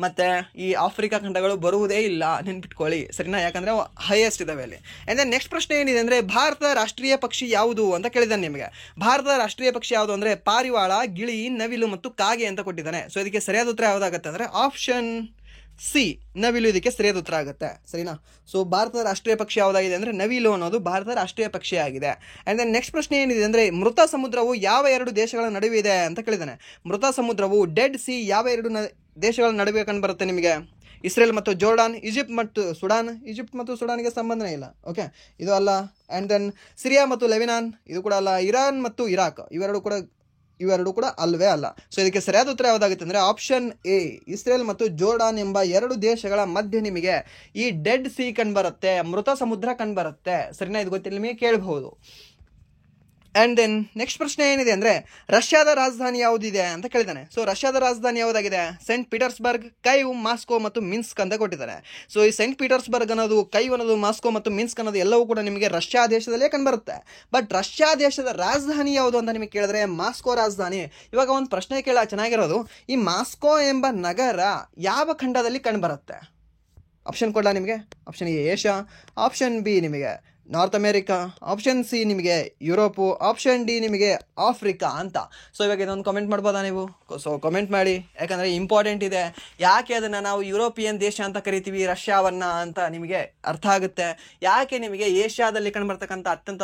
ಮತ್ತು ಈ ಆಫ್ರಿಕಾ ಖಂಡಗಳು ಬರುವುದೇ ಇಲ್ಲ, ನೆನ್ಪಿಟ್ಕೊಳ್ಳಿ, ಸರಿನಾ. ಯಾಕಂದರೆ ಹೈಯೆಸ್ಟ್ ಇದಾವೆ ಅಲ್ಲಿ. ಆ್ಯಂಡ್ ದೆನ್ ನೆಕ್ಸ್ಟ್ ಪ್ರಶ್ನೆ ಏನಿದೆ ಅಂದರೆ ಭಾರತದ ರಾಷ್ಟ್ರೀಯ ಪಕ್ಷಿ ಯಾವುದು ಅಂತ ಕೇಳಿದ್ದಾನೆ ನಿಮಗೆ. ಭಾರತದ ರಾಷ್ಟ್ರೀಯ ಪಕ್ಷಿ ಯಾವುದು ಅಂದರೆ ಪಾರಿವಾಳ, ಗಿಳಿ, ನವಿಲು ಮತ್ತು ಕಾಗೆ ಅಂತ ಕೊಟ್ಟಿದ್ದಾನೆ. ಸೊ ಇದಕ್ಕೆ ಸರಿಯಾದ ಉತ್ತರ ಯಾವುದಾಗುತ್ತೆ ಅಂದರೆ ಆಪ್ಷನ್ ಸಿ, ನವಿಲು ಇದಕ್ಕೆ ಸರಿಯಾದ ಉತ್ತರ ಆಗುತ್ತೆ, ಸರಿನಾ. ಸೊ ಭಾರತದ ರಾಷ್ಟ್ರೀಯ ಪಕ್ಷಿ ಯಾವುದಾಗಿದೆ ಅಂದರೆ ನವಿಲು ಅನ್ನೋದು ಭಾರತದ ರಾಷ್ಟ್ರೀಯ ಪಕ್ಷಿ ಆಗಿದೆ. ಆ್ಯಂಡ್ ದೆನ್ ನೆಕ್ಸ್ಟ್ ಪ್ರಶ್ನೆ ಏನಿದೆ ಅಂದರೆ ಮೃತ ಸಮುದ್ರವು ಯಾವ ಎರಡು ದೇಶಗಳ ನಡುವೆ ಇದೆ ಅಂತ ಕೇಳಿದ್ದಾನೆ. ಮೃತ ಸಮುದ್ರವು ಡೆಡ್ ಸಿ ಯಾವ ಎರಡು ದೇಶಗಳ ನಡುವೆ ಕಂಡು ಬರುತ್ತೆ ನಿಮಗೆ? ಇಸ್ರೇಲ್ ಮತ್ತು ಜೋರ್ಡಾನ್, ಈಜಿಪ್ಟ್ ಮತ್ತು ಸುಡಾನ್ಗೆ ಸಂಬಂಧನೇ ಇಲ್ಲ, ಓಕೆ, ಇದು ಅಲ್ಲ. ಆ್ಯಂಡ್ ದೆನ್ ಸಿರಿಯಾ ಮತ್ತು ಲೆಬನಾನ್, ಇದು ಕೂಡ ಅಲ್ಲ. ಇರಾನ್ ಮತ್ತು ಇರಾಕ್, ಇವೆರಡು ಕೂಡ ಅಲ್ವೇ ಅಲ್ಲ. ಸೊ ಇದಕ್ಕೆ ಸರಿಯಾದ ಉತ್ತರ ಯಾವುದಾಗುತ್ತೆ ಅಂದರೆ ಆಪ್ಷನ್ ಎ, ಇಸ್ರೇಲ್ ಮತ್ತು ಜೋರ್ಡಾನ್ ಎಂಬ ಎರಡು ದೇಶಗಳ ಮಧ್ಯೆ ನಿಮಗೆ ಈ ಡೆಡ್ ಸಿ ಕಂಡುಬರುತ್ತೆ, ಮೃತ ಸಮುದ್ರ ಕಂಡುಬರುತ್ತೆ, ಸರಿನಾ. ಇದು ಗೊತ್ತಿಲ್ಲ ನಿಮಗೆ ಕೇಳಬಹುದು. ಆ್ಯಂಡ್ ದೆನ್ ನೆಕ್ಸ್ಟ್ ಪ್ರಶ್ನೆ ಏನಿದೆ ಅಂದರೆ ರಷ್ಯಾದ ರಾಜಧಾನಿ ಯಾವುದಿದೆ ಅಂತ ಕೇಳಿದ್ದಾನೆ. ಸೊ ರಷ್ಯಾದ ರಾಜಧಾನಿ ಯಾವುದಾಗಿದೆ? ಸೆಂಟ್ ಪೀಟರ್ಸ್ಬರ್ಗ್, ಕೈವ್, ಮಾಸ್ಕೋ ಮತ್ತು ಮಿನ್ಸ್ಕ್ ಅಂತ ಕೊಟ್ಟಿದ್ದಾನೆ. ಸೊ ಈ ಸೆಂಟ್ ಪೀಟರ್ಸ್ಬರ್ಗ್ ಅನ್ನೋದು, ಕೈವ್ ಅನ್ನೋದು, ಮಾಸ್ಕೋ ಮತ್ತು ಮಿನ್ಸ್ಕ್ ಅನ್ನೋದು ಎಲ್ಲವೂ ಕೂಡ ನಿಮಗೆ ರಷ್ಯಾ ದೇಶದಲ್ಲೇ ಕಂಡುಬರುತ್ತೆ. ಬಟ್ ರಷ್ಯಾ ದೇಶದ ರಾಜಧಾನಿ ಯಾವುದು ಅಂತ ನಿಮಗೆ ಕೇಳಿದ್ರೆ ಮಾಸ್ಕೋ ರಾಜಧಾನಿ. ಇವಾಗ ಒಂದು ಪ್ರಶ್ನೆ ಚೆನ್ನಾಗಿರೋದು, ಈ ಮಾಸ್ಕೋ ಎಂಬ ನಗರ ಯಾವ ಖಂಡದಲ್ಲಿ ಕಂಡುಬರುತ್ತೆ? ಆಪ್ಷನ್ ಕೊಡಲ ನಿಮಗೆ. Option A Asia, option B ನಿಮಗೆ ನಾರ್ತ್ ಅಮೇರಿಕಾ, ಆಪ್ಷನ್ ಸಿ ನಿಮಗೆ ಯುರೋಪು, ಆಪ್ಷನ್ ಡಿ ನಿಮಗೆ ಆಫ್ರಿಕಾ ಅಂತ. ಸೊ ಇವಾಗ ಇದೊಂದು ಕಮೆಂಟ್ ಮಾಡ್ಬೋದಾ ನೀವು? ಸೊ ಕಮೆಂಟ್ ಮಾಡಿ, ಯಾಕಂದರೆ ಇಂಪಾರ್ಟೆಂಟ್ ಇದೆ. ಯಾಕೆ ಅದನ್ನು ನಾವು ಯುರೋಪಿಯನ್ ದೇಶ ಅಂತ ಕರಿತೀವಿ ರಷ್ಯಾವನ್ನು ಅಂತ ನಿಮಗೆ ಅರ್ಥ ಆಗುತ್ತೆ. ಯಾಕೆ ನಿಮಗೆ ಏಷ್ಯಾದಲ್ಲಿ ಕಂಡುಬರ್ತಕ್ಕಂಥ ಅತ್ಯಂತ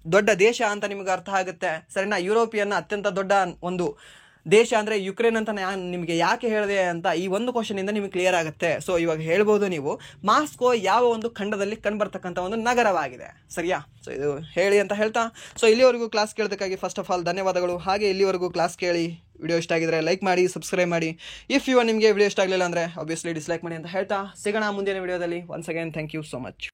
ದೊಡ್ಡ ದೇಶ ಅಂತ ನಿಮಗೆ ಅರ್ಥ ಆಗುತ್ತೆ, ಸರಿನಾ. ಯುರೋಪಿಯನ್ನ ಅತ್ಯಂತ ದೊಡ್ಡ ಒಂದು ದೇಶ ಅಂದರೆ ಯುಕ್ರೇನ್ ಅಂತ ನಾನು ನಿಮಗೆ ಯಾಕೆ ಹೇಳಿದೆ ಅಂತ ಈ ಒಂದು ಕ್ವಶನಿಂದ ನಿಮಗೆ ಕ್ಲಿಯರ್ ಆಗುತ್ತೆ. ಸೊ ಇವಾಗ ಹೇಳ್ಬೋದು ನೀವು, ಮಾಸ್ಕೋ ಯಾವ ಒಂದು ಖಂಡದಲ್ಲಿ ಕಂಡುಬರ್ತಕ್ಕಂಥ ಒಂದು ನಗರವಾಗಿದೆ, ಸರಿಯಾ. ಸೊ ಇದು ಹೇಳಿ ಅಂತ ಹೇಳ್ತಾ, ಸೊ ಇಲ್ಲಿವರೆಗೂ ಕ್ಲಾಸ್ ಕೇಳೋದಕ್ಕಾಗಿ ಫಸ್ಟ್ ಆಫ್ ಆಲ್ ಧನ್ಯವಾದಗಳು. ಹಾಗೆ ಇಲ್ಲಿವರೆಗೂ ಕ್ಲಾಸ್ ಕೇಳಿ ವಿಡಿಯೋ ಇಷ್ಟ ಆಗಿದ್ರೆ ಲೈಕ್ ಮಾಡಿ, ಸಬ್ಸ್ಕ್ರೈಬ್ ಮಾಡಿ. ಇಫ್ ನಿಮಗೆ ವಿಡಿಯೋ ಇಷ್ಟ ಆಗಲಿಲ್ಲ ಅಂದರೆ ಆಬ್ವಿಯಸ್ಲಿ ಡಿಸ್ಲೈಕ್ ಮಾಡಿ ಅಂತ ಹೇಳ್ತಾ ಸಿಗೋಣ ಮುಂದಿನ ವಿಡಿಯೋದಲ್ಲಿ. Once again thank you so much.